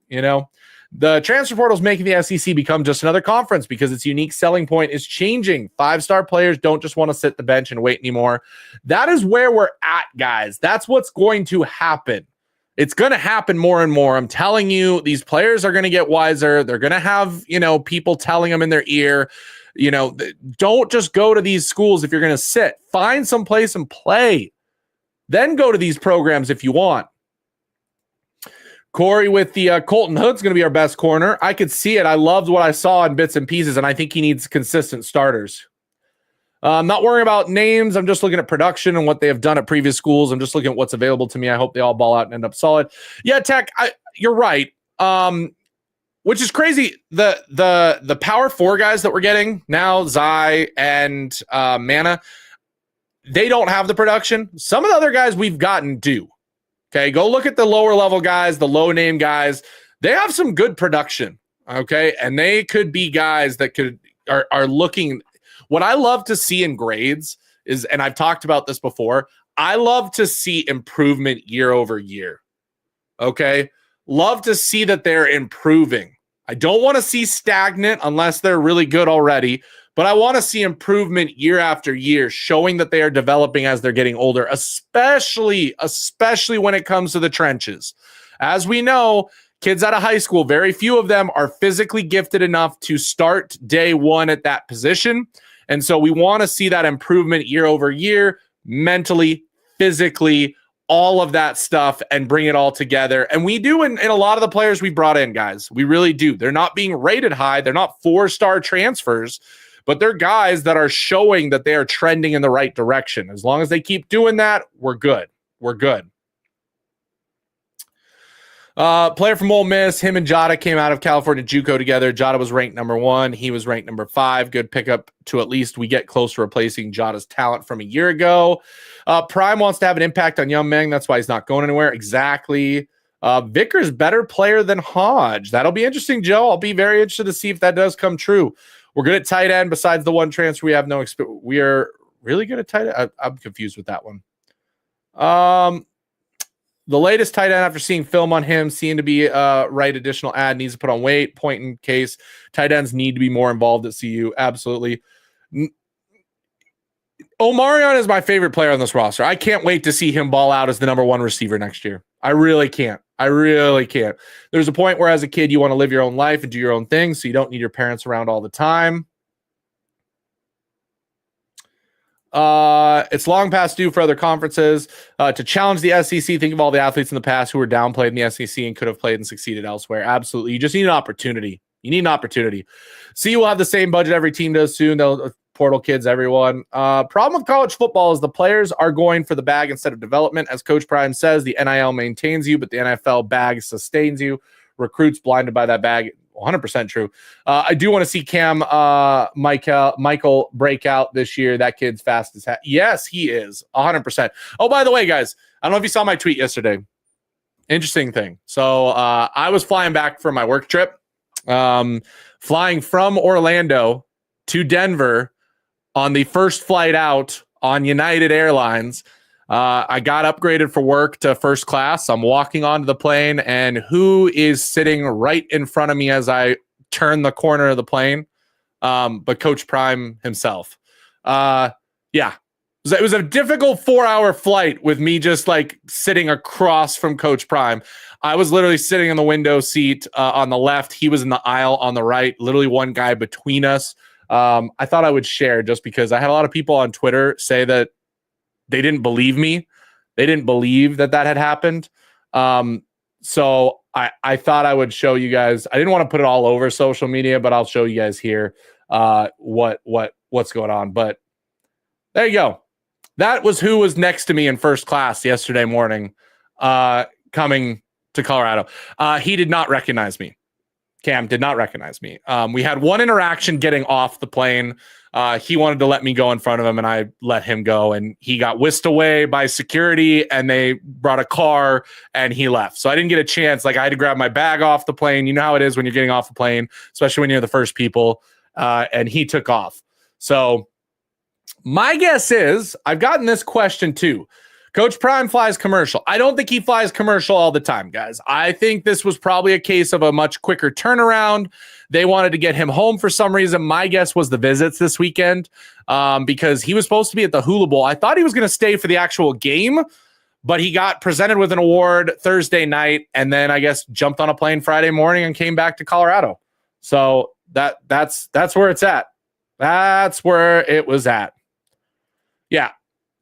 You know, the transfer portal is making the SEC become just another conference because its unique selling point is changing. 5-star players don't just want to sit the bench and wait anymore. That is where we're at, guys. That's what's going to happen. It's going to happen more and more. I'm telling you, these players are going to get wiser. They're going to have, you know, people telling them in their ear, you know, don't just go to these schools if you're going to sit. Find some place and play. Then go to these programs if you want. Corey with the Colton Hood's going to be our best corner. I could see it. I loved what I saw in bits and pieces, and I think he needs consistent starters. I'm not worrying about names. I'm just looking at production and what they have done at previous schools. I'm just looking at what's available to me. I hope they all ball out and end up solid. Yeah, Tech, you're right. Which is crazy. The Power 4 guys that we're getting now, Zai and Mana, they don't have the production. Some of the other guys we've gotten do. Okay, go look at the lower level guys, the low name guys. They have some good production. Okay, and they could be guys that are looking. What I love to see in grades is, and I've talked about this before, I love to see improvement year over year. Okay, love to see that they're improving. I don't want to see stagnant unless they're really good already, but I want to see improvement year after year, showing that they are developing as they're getting older, especially when it comes to the trenches. As we know, kids out of high school, very few of them are physically gifted enough to start day one at that position. And so we want to see that improvement year over year, mentally, physically, all of that stuff, and bring it all together. And we do in a lot of the players we brought in, guys. We really do. They're not being rated high. They're not 4-star transfers, but they're guys that are showing that they are trending in the right direction. As long as they keep doing that, we're good. We're good. Player from Ole Miss, him and Jada came out of California JUCO together. Jada was ranked number 1. He was ranked number 5. Good pickup to at least we get close to replacing Jada's talent from a year ago. Prime wants to have an impact on young men. That's why he's not going anywhere. Exactly. Vickers better player than Hodge. That'll be interesting, Joe. I'll be very interested to see if that does come true. We're good at tight end. Besides the one transfer, we have no experience. We are really good at tight end. I'm confused with that one. The latest tight end after seeing film on him seemed to be right additional ad, needs to put on weight, point in case. Tight ends need to be more involved at CU. Absolutely. Omarion is my favorite player on this roster. I can't wait to see him ball out as the number 1 receiver next year. I really can't. There's a point where as a kid, you want to live your own life and do your own thing, so you don't need your parents around all the time. It's long past due for other conferences to challenge the SEC. Think of all the athletes in the past who were downplayed in the SEC and could have played and succeeded elsewhere. Absolutely. You just need an opportunity. See, we'll have the same budget every team does soon. They'll portal kids, everyone. Problem with college football is the players are going for the bag instead of development. As Coach Prime says, the NIL maintains you, but the NFL bag sustains you. Recruits blinded by that bag. 100% true. I do want to see Cam Michael break out this year. That kid's fast as heck. Yes, he is. 100%. Oh, by the way, guys, I don't know if you saw my tweet yesterday. Interesting thing. So I was flying back from my work trip, flying from Orlando to Denver on the first flight out on United Airlines. I got upgraded for work to first class. I'm walking onto the plane, and who is sitting right in front of me as I turn the corner of the plane? But Coach Prime himself. Yeah. It was a difficult 4-hour flight with me just like sitting across from Coach Prime. I was literally sitting in the window seat on the left. He was in the aisle on the right, literally one guy between us. I thought I would share just because I had a lot of people on Twitter say that they didn't believe me. They didn't believe that had happened. So I thought I would show you guys. I didn't want to put it all over social media, but I'll show you guys here what's going on. But there you go. That was who was next to me in first class yesterday morning coming to Colorado. He did not recognize me. Cam did not recognize me. We had one interaction getting off the plane. He wanted to let me go in front of him, and I let him go, and he got whisked away by security, and they brought a car, and he left. So I didn't get a chance. Like, I had to grab my bag off the plane. You know how it is when you're getting off the plane, especially when you're the first people, and he took off. So my guess is, I've gotten this question too. Coach Prime flies commercial. I don't think he flies commercial all the time, guys. I think this was probably a case of a much quicker turnaround. They wanted to get him home for some reason. My guess was the visits this weekend because he was supposed to be at the Hula Bowl. I thought he was going to stay for the actual game, but he got presented with an award Thursday night and then I guess jumped on a plane Friday morning and came back to Colorado. So that's where it's at. That's where it was at. Yeah.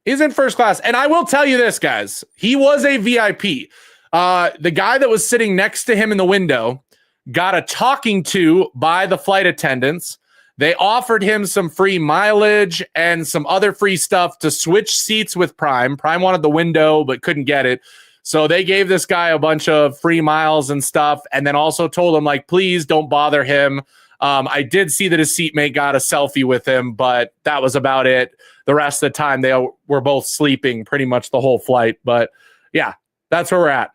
He's in first class. And I will tell you this, guys. He was a VIP. The guy that was sitting next to him in the window got a talking to by the flight attendants. They offered him some free mileage and some other free stuff to switch seats with Prime. Prime wanted the window but couldn't get it. So they gave this guy a bunch of free miles and stuff and then also told him, like, please don't bother him. I did see that his seatmate got a selfie with him, but that was about it. The rest of the time, they were both sleeping pretty much the whole flight. But, yeah, That's where we're at.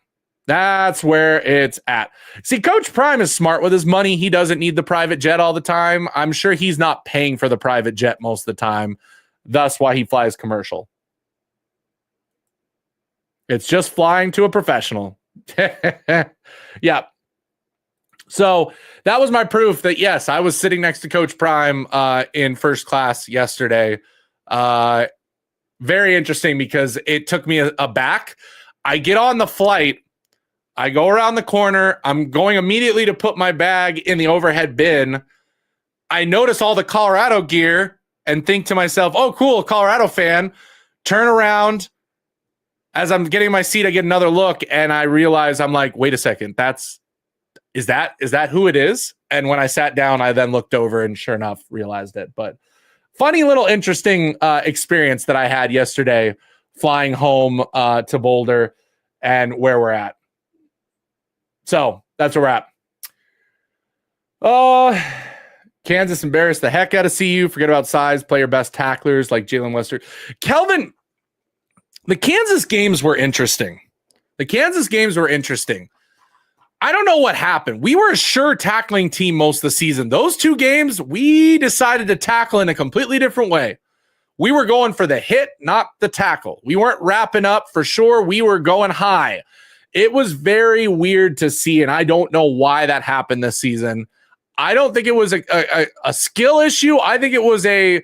That's where it's at. See, Coach Prime is smart with his money. He doesn't need the private jet all the time. I'm sure he's not paying for the private jet most of the time. Thus why he flies commercial. It's just flying to a professional. Yeah. So that was my proof that, yes, I was sitting next to Coach Prime in first class yesterday. Very interesting because it took me aback. I get on the flight. I go around the corner. I'm going immediately to put my bag in the overhead bin. I notice all the Colorado gear and think to myself, oh, cool, Colorado fan. Turn around. As I'm getting my seat, I get another look and I realize I'm like, wait a second, is that who it is? And when I sat down, I then looked over and sure enough realized it. But funny little interesting experience that I had yesterday flying home to Boulder and where we're at. So that's where we're at. Oh, Kansas embarrassed the heck out of CU. Forget about size. Play your best tacklers like Jalen Wester. Kelvin, the Kansas games were interesting. I don't know what happened. We were a sure tackling team most of the season. Those two games, we decided to tackle in a completely different way. We were going for the hit, not the tackle. We weren't wrapping up for sure. We were going high. It was very weird to see, and I don't know why that happened this season. I don't think it was a skill issue. I think it was a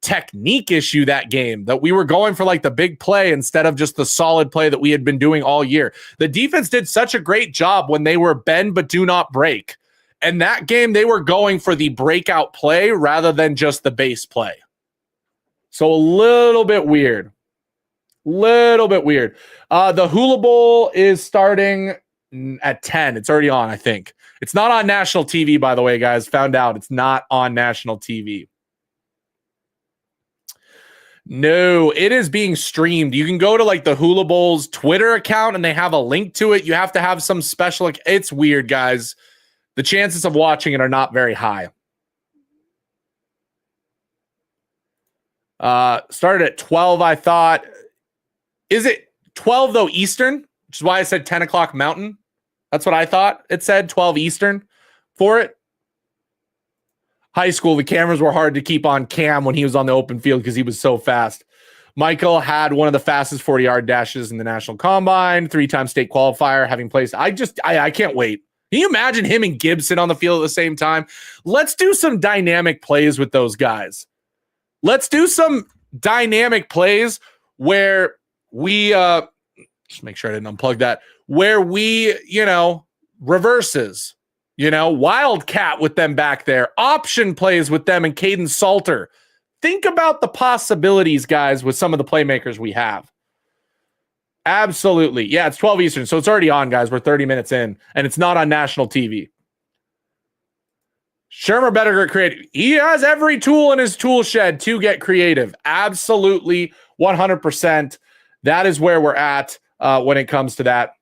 technique issue that game, that we were going for like the big play instead of just the solid play that we had been doing all year. The defense did such a great job when they were bend but do not break. And that game, they were going for the breakout play rather than just the base play. So a little bit weird. The Hula Bowl is starting at 10. It's already on, I think. It's not on national TV, by the way, guys. Found out it's not on national TV. No, it is being streamed. You can go to like the Hula Bowl's Twitter account and they have a link to it. You have to have some special. It's weird, guys. The chances of watching it are not very high. Started at 12, I thought. Is it 12, though, Eastern? Which is why I said 10 o'clock Mountain. That's what I thought it said, 12 Eastern for it. High school, the cameras were hard to keep on Cam when he was on the open field because he was so fast. Michael had one of the fastest 40-yard dashes in the National Combine, 3-time state qualifier, having placed. I can't wait. Can you imagine him and Gibson on the field at the same time? Let's do some dynamic plays with those guys. Let's do some dynamic plays where we just make sure I didn't unplug that. Where we, reverses. Wildcat with them back there. Option plays with them and Caden Salter. Think about the possibilities, guys, with some of the playmakers we have. Absolutely. Yeah, it's 12 Eastern, so it's already on, guys. We're 30 minutes in, and it's not on national TV. Shermer better get creative. He has every tool in his tool shed to get creative. Absolutely, 100%. That is where we're at when it comes to that.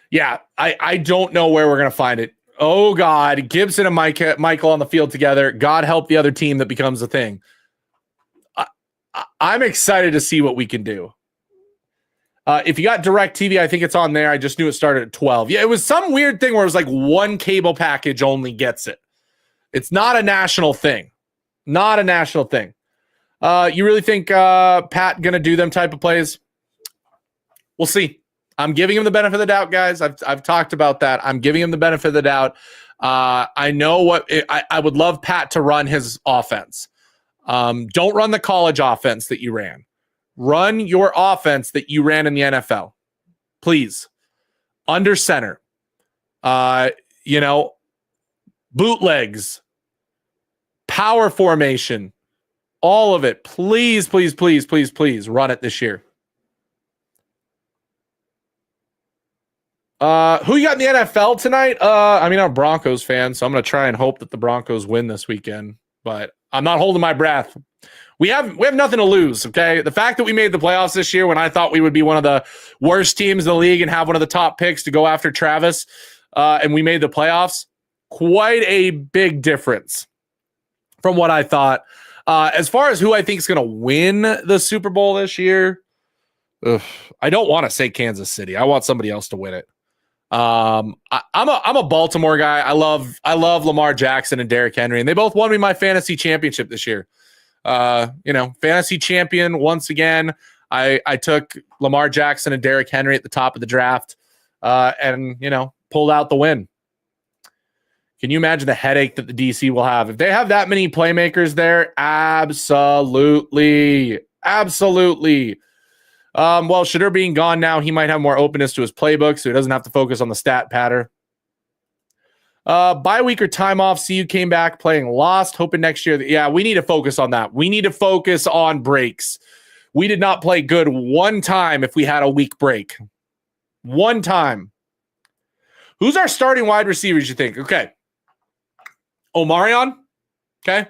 Yeah, I don't know where we're going to find it. Oh, God. Gibson and Michael on the field together. God help the other team that becomes a thing. I'm excited to see what we can do. If you got DirecTV, I think it's on there. I just knew it started at 12. Yeah, it was some weird thing where it was like one cable package only gets it. It's not a national thing. Not a national thing. You really think Pat going to do them type of plays? We'll see. I'm giving him the benefit of the doubt, guys. I've talked about that. I'm giving him the benefit of the doubt. I know I would love Pat to run his offense. Don't run the college offense that you ran. Run your offense that you ran in the NFL. Please. Under center. Bootlegs. Power formation. All of it. Please, please, please, please, please run it this year. Who you got in the NFL tonight? I'm a Broncos fan, so I'm going to try and hope that the Broncos win this weekend, but I'm not holding my breath. We have nothing to lose, okay? The fact that we made the playoffs this year when I thought we would be one of the worst teams in the league and have one of the top picks to go after Travis, and we made the playoffs, quite a big difference from what I thought. As far as who I think is going to win the Super Bowl this year, Ugh, I don't want to say Kansas City. I want somebody else to win it. I'm a Baltimore guy. I love Lamar Jackson and Derrick Henry, and they both won me my fantasy championship this year. Fantasy champion once again. I took Lamar Jackson and Derrick Henry at the top of the draft, and pulled out the win. Can you imagine the headache that the DC will have if they have that many playmakers there? Absolutely. Well, Shadur being gone now, he might have more openness to his playbook, so he doesn't have to focus on the stat pattern. Bye week or time off. See, you came back playing lost, hoping next year. Yeah, we need to focus on that. We need to focus on breaks. We did not play good one time if we had a week break. One time. Who's our starting wide receivers, you think? Okay. Omarion. Okay.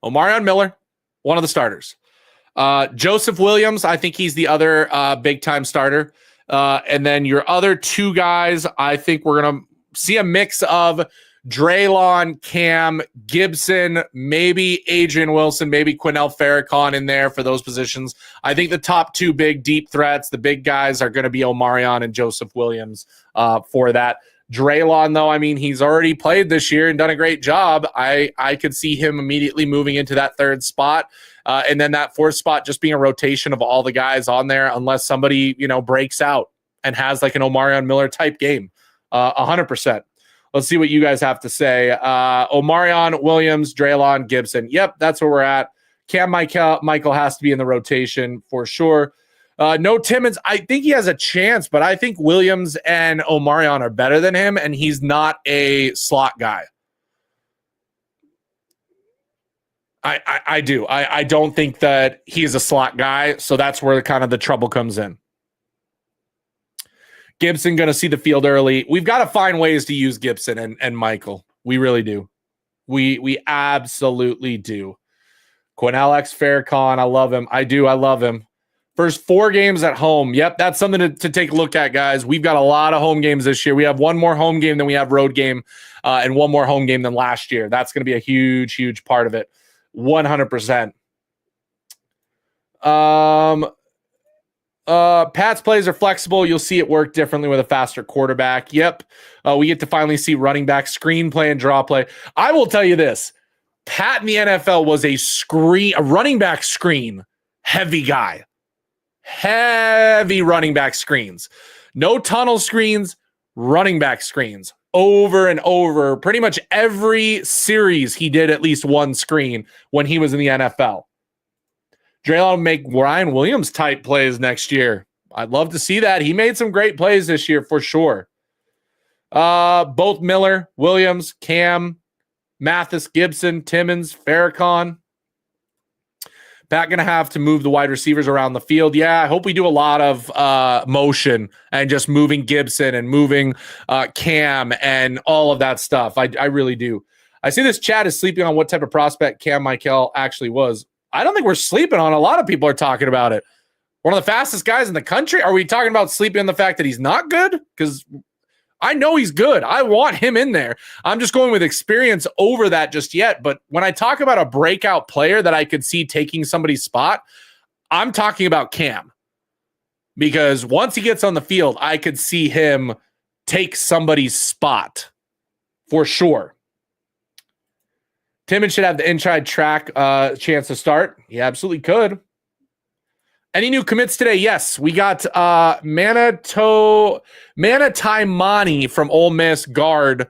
Omarion Miller, one of the starters. Joseph Williams, I think he's the other big-time starter. And then your other two guys, I think we're going to see a mix of Draylon, Cam, Gibson, maybe Adrian Wilson, maybe Quinnell Farrakhan in there for those positions. I think the top two big deep threats, the big guys, are going to be Omarion and Joseph Williams for that. Draylon, though, I mean, he's already played this year and done a great job. I could see him immediately moving into that third spot. And then that fourth spot just being a rotation of all the guys on there, unless somebody, breaks out and has like an Omarion Miller type game. 100%. Let's see what you guys have to say. Omarion, Williams, Draylon, Gibson. Yep, that's where we're at. Cam Michael has to be in the rotation for sure. No Timmons. I think he has a chance, but I think Williams and Omarion are better than him, and he's not a slot guy. I do. I don't think that he's a slot guy, so that's where kind of the trouble comes in. Gibson going to see the field early. We've got to find ways to use Gibson and Michael. We really do. We absolutely do. Quinnell X Farrakhan, I love him. I do. I love him. First 4 games at home. Yep, that's something to take a look at, guys. We've got a lot of home games this year. We have one more home game than we have road game, and one more home game than last year. That's going to be a huge, huge part of it. 100%. Pat's plays are flexible. You'll see it work differently with a faster quarterback. Yep. We get to finally see running back screenplay and draw play. I will tell you this. Pat in the NFL was a running back screen heavy guy. Heavy running back screens. No tunnel screens, running back screens. Over and over. Pretty much every series he did at least one screen when he was in the NFL. Draylon will make Ryan Williams type plays next year. I'd love to see that. He made some great plays this year for sure. Both Miller, Williams, Cam, Mathis, Gibson, Timmons, Farrakhan. Pat going to have to move the wide receivers around the field. Yeah, I hope we do a lot of motion and just moving Gibson and moving Cam and all of that stuff. I really do. I see this chat is sleeping on what type of prospect Cam Michael actually was. I don't think we're sleeping on. A lot of people are talking about it. One of the fastest guys in the country. Are we talking about sleeping on the fact that he's not good? Because I know he's good. I want him in there. I'm just going with experience over that just yet. But when I talk about a breakout player that I could see taking somebody's spot, I'm talking about Cam. Because once he gets on the field, I could see him take somebody's spot for sure. Timmons should have the inside track chance to start. He absolutely could. Any new commits today? Yes, we got Mana Taimani from Ole Miss guard.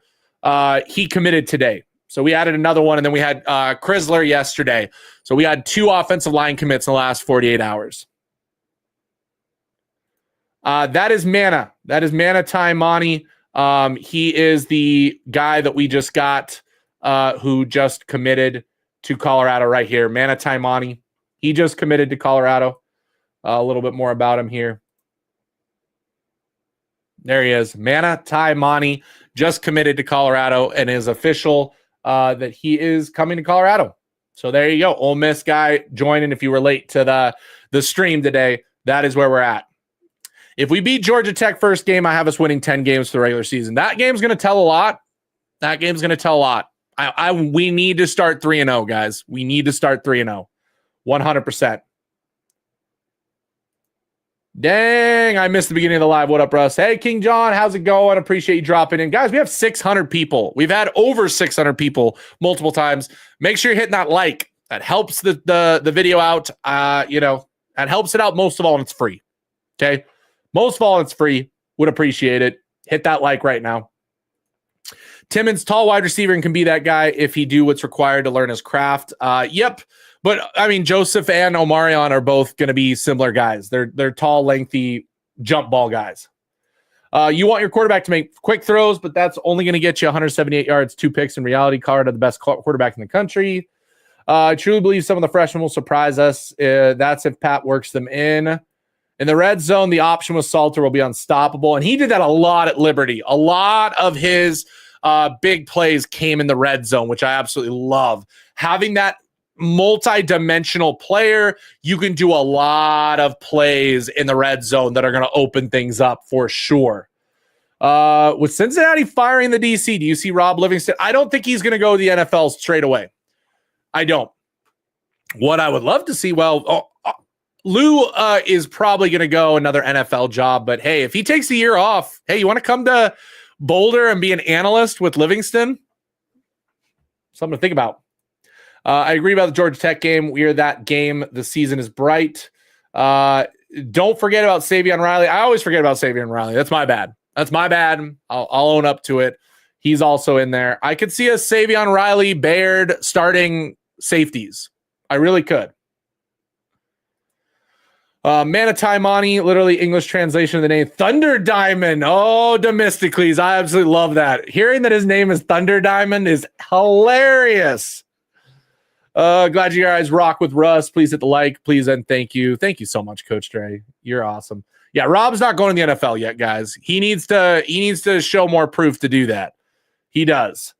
He committed today. So we added another one, and then we had Chrysler yesterday. So we had 2 offensive line commits in the last 48 hours. That is Mana. That is Mana Taimani. He is the guy that we just got who just committed to Colorado right here. Mana Taimani. He just committed to Colorado. A little bit more about him here. There he is. Mana Taimani just committed to Colorado and is official that he is coming to Colorado. So there you go. Ole Miss guy joining. If you were late to the stream today, that is where we're at. If we beat Georgia Tech first game, I have us winning 10 games for the regular season. That game's going to tell a lot. That game's going to tell a lot. We need to start 3-0, guys. We need to start 3-0. 100%. Dang, I missed the beginning of the live. What up, Russ? Hey, King John, how's it going? Appreciate you dropping in. Guys, we have 600 people. We've had over 600 people multiple times. Make sure you're hitting that like. That helps the video out. That helps it out most of all, and it's free. Okay? Most of all, it's free. Would appreciate it. Hit that like right now. Timmons, tall wide receiver, and can be that guy if he do what's required to learn his craft. Yep. But, I mean, Joseph and Omarion are both going to be similar guys. They're tall, lengthy, jump ball guys. You want your quarterback to make quick throws, but that's only going to get you 178 yards, 2 picks. In reality, Colorado, the best quarterback in the country. I truly believe some of the freshmen will surprise us. That's if Pat works them in. In the red zone, the option with Salter will be unstoppable. And he did that a lot at Liberty. A lot of his big plays came in the red zone, which I absolutely love. Having that multi-dimensional player, you can do a lot of plays in the red zone that are going to open things up for sure. With Cincinnati firing the DC, do you see Rob Livingston? I don't think he's going to go to the NFL straight away. I don't. What I would love to see, Lou is probably going to go another NFL job, but hey, if he takes a year off, hey, you want to come to Boulder and be an analyst with Livingston? Something to think about. I agree about the Georgia Tech game. We are that game. The season is bright. Don't forget about Savion Riley. I always forget about Savion Riley. That's my bad. I'll own up to it. He's also in there. I could see a Savion Riley, Baird starting safeties. I really could. Mana Taimani, literally English translation of the name, Thunder Diamond. Oh, Demistocles. I absolutely love that. Hearing that his name is Thunder Diamond is hilarious. Glad you guys rock with Russ. Please hit the like, please, and thank you. Thank you so much, Coach Dre. You're awesome. Yeah, Rob's not going to the NFL yet, guys. He needs to show more proof to do that. He does.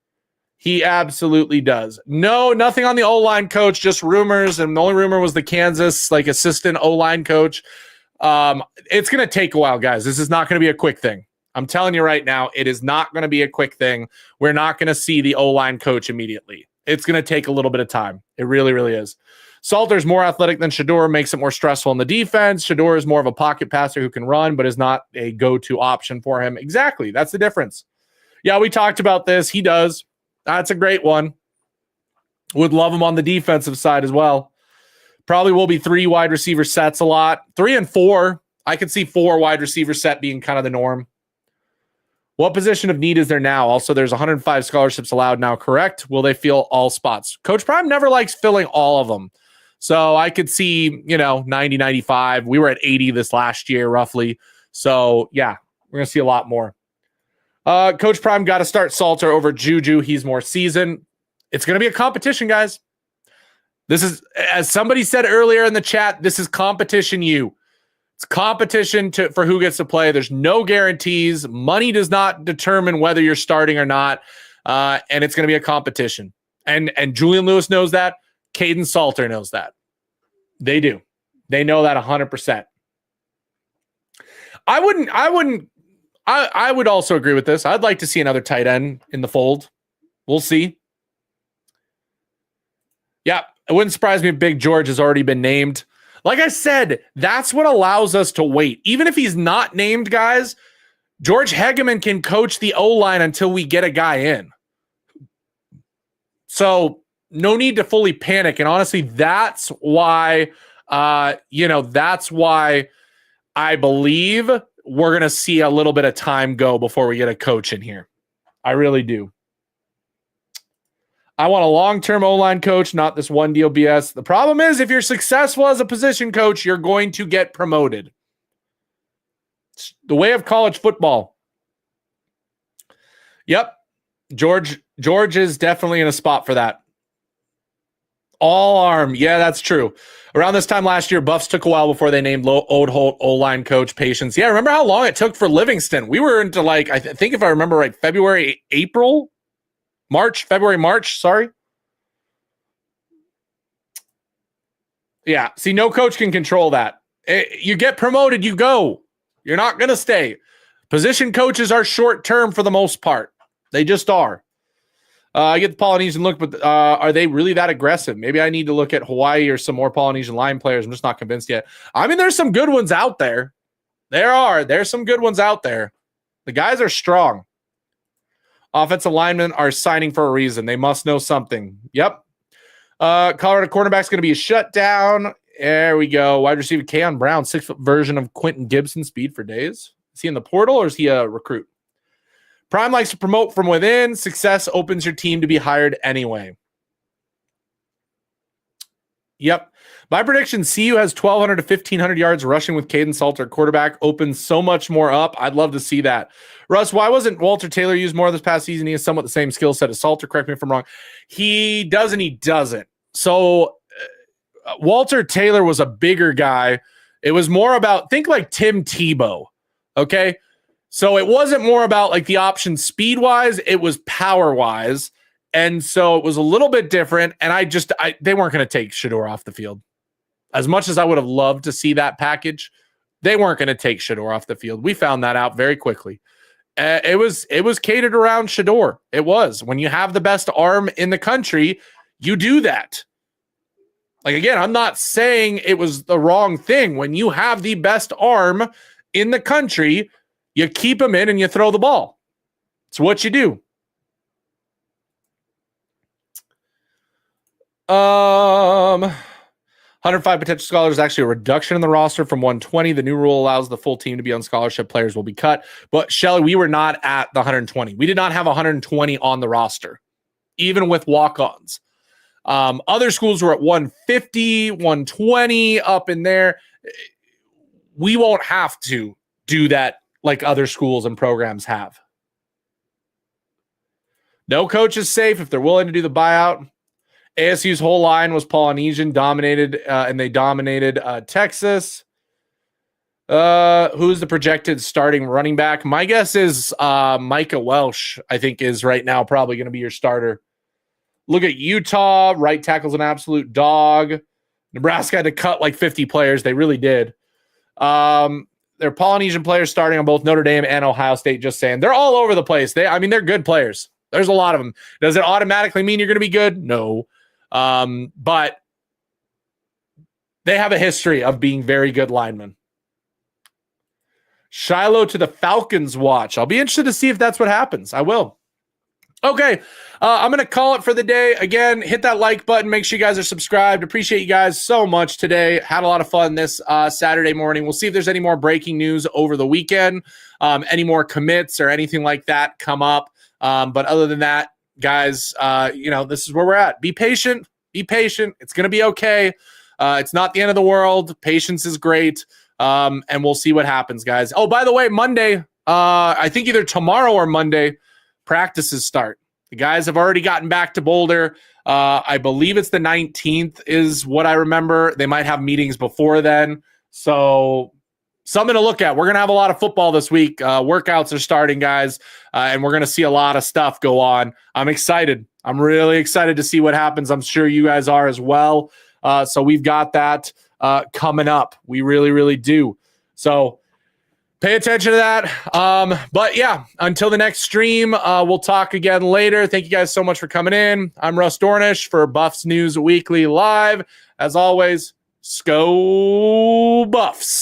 He absolutely does. No, nothing on the O-line coach, just rumors, and the only rumor was the Kansas assistant O-line coach. It's going to take a while, guys. This is not going to be a quick thing. I'm telling you right now, it is not going to be a quick thing. We're not going to see the O-line coach immediately. It's going to take a little bit of time. It really, really is. Salter's more athletic than Shador, makes it more stressful in the defense. Shador is more of a pocket passer who can run, but is not a go-to option for him. Exactly. That's the difference. Yeah, we talked about this. He does. That's a great one. Would love him on the defensive side as well. Probably will be 3 wide receiver sets a lot. 3 and 4. I could see 4 wide receiver set being kind of the norm. What position of need is there now? Also, there's 105 scholarships allowed now, correct? Will they fill all spots? Coach Prime never likes filling all of them. So I could see, 90, 95. We were at 80 this last year, roughly. So, yeah, we're going to see a lot more. Coach Prime got to start Salter over Juju. He's more seasoned. It's going to be a competition, guys. This is, as somebody said earlier in the chat, this is competition you. It's competition for who gets to play. There's no guarantees. Money does not determine whether you're starting or not. And it's going to be a competition. And Julian Lewis knows that. Caden Salter knows that. They do. They know that 100%. I would also agree with this. I'd like to see another tight end in the fold. We'll see. Yeah, it wouldn't surprise me if Big George has already been named. Like I said, that's what allows us to wait. Even if he's not named, guys, George Hegeman can coach the O-line until we get a guy in. So no need to fully panic. And honestly, that's why, that's why I believe we're going to see a little bit of time go before we get a coach in here. I really do. I want a long-term O-line coach, not this one deal BS. The problem is if you're successful as a position coach, you're going to get promoted. It's the way of college football. Yep. George is definitely in a spot for that. All arm. Yeah, that's true. Around this time last year, Buffs took a while before they named Old Holt O-line coach. Patience. Yeah, remember how long it took for Livingston? We were into I think if I remember right, February, March, sorry. Yeah, see, no coach can control that. You get promoted, you go. You're not going to stay. Position coaches are short-term for the most part. They just are. I get the Polynesian look, but are they really that aggressive? Maybe I need to look at Hawaii or some more Polynesian line players. I'm just not convinced yet. I mean, there's some good ones out there. There's some good ones out there. The guys are strong. Offensive linemen are signing for a reason. They must know something. Yep. Colorado cornerback's going to be a shutdown. There we go. Wide receiver Keon Brown, 6-foot version of Quentin Gibson, speed for days. Is he in the portal or is he a recruit? Prime likes to promote from within. Success opens your team to be hired anyway. Yep. My prediction, CU has 1,200 to 1,500 yards rushing with Caden Salter. Quarterback opens so much more up. I'd love to see that. Russ, why wasn't Walter Taylor used more this past season? He has somewhat the same skill set as Salter. Correct me if I'm wrong. He does and he doesn't. So Walter Taylor was a bigger guy. It was more about, think like Tim Tebow. Okay. So it wasn't more about like the option speed wise. It was power wise. And so it was a little bit different. And they weren't going to take Shedeur off the field. As much as I would have loved to see that package, they weren't going to take Shedeur off the field. We found that out very quickly. It was catered around Shedeur. It was. When you have the best arm in the country, you do that. Like, again, I'm not saying it was the wrong thing. When you have the best arm in the country, you keep him in and you throw the ball. It's what you do. 105 potential scholars is actually a reduction in the roster from 120. The new rule allows the full team to be on scholarship. Players will be cut. But, Shelly, we were not at the 120. We did not have 120 on the roster, even with walk-ons. Other schools were at 150, 120, up in there. We won't have to do that like other schools and programs have. No coach is safe if they're willing to do the buyout. ASU's whole line was Polynesian, and they dominated Texas. Who's the projected starting running back? My guess is Micah Welsh, I think, is right now probably going to be your starter. Look at Utah. Right tackle's an absolute dog. Nebraska had to cut like 50 players. They really did. They're Polynesian players starting on both Notre Dame and Ohio State, just saying. They're all over the place. They're good players. There's a lot of them. Does it automatically mean you're going to be good? No. But they have a history of being very good linemen. Shiloh to the Falcons watch. I'll be interested to see if that's what happens. I will. Okay, I'm going to call it for the day. Again, hit that like button. Make sure you guys are subscribed. Appreciate you guys so much today. Had a lot of fun this Saturday morning. We'll see if there's any more breaking news over the weekend, any more commits or anything like that come up. But other than that, guys, this is where we're at. Be patient. Be patient. It's going to be okay. It's not the end of the world. Patience is great. And we'll see what happens, guys. Oh, by the way, Monday, I think either tomorrow or Monday, practices start. The guys have already gotten back to Boulder. I believe it's the 19th is what I remember. They might have meetings before then. So something to look at. We're going to have a lot of football this week. Workouts are starting, guys, and we're going to see a lot of stuff go on. I'm excited. I'm really excited to see what happens. I'm sure you guys are as well. So we've got that coming up. We really, really do. So pay attention to that. But yeah, until the next stream, we'll talk again later. Thank you guys so much for coming in. I'm Russ Dornish for Buffs News Weekly Live. As always, Sko Buffs.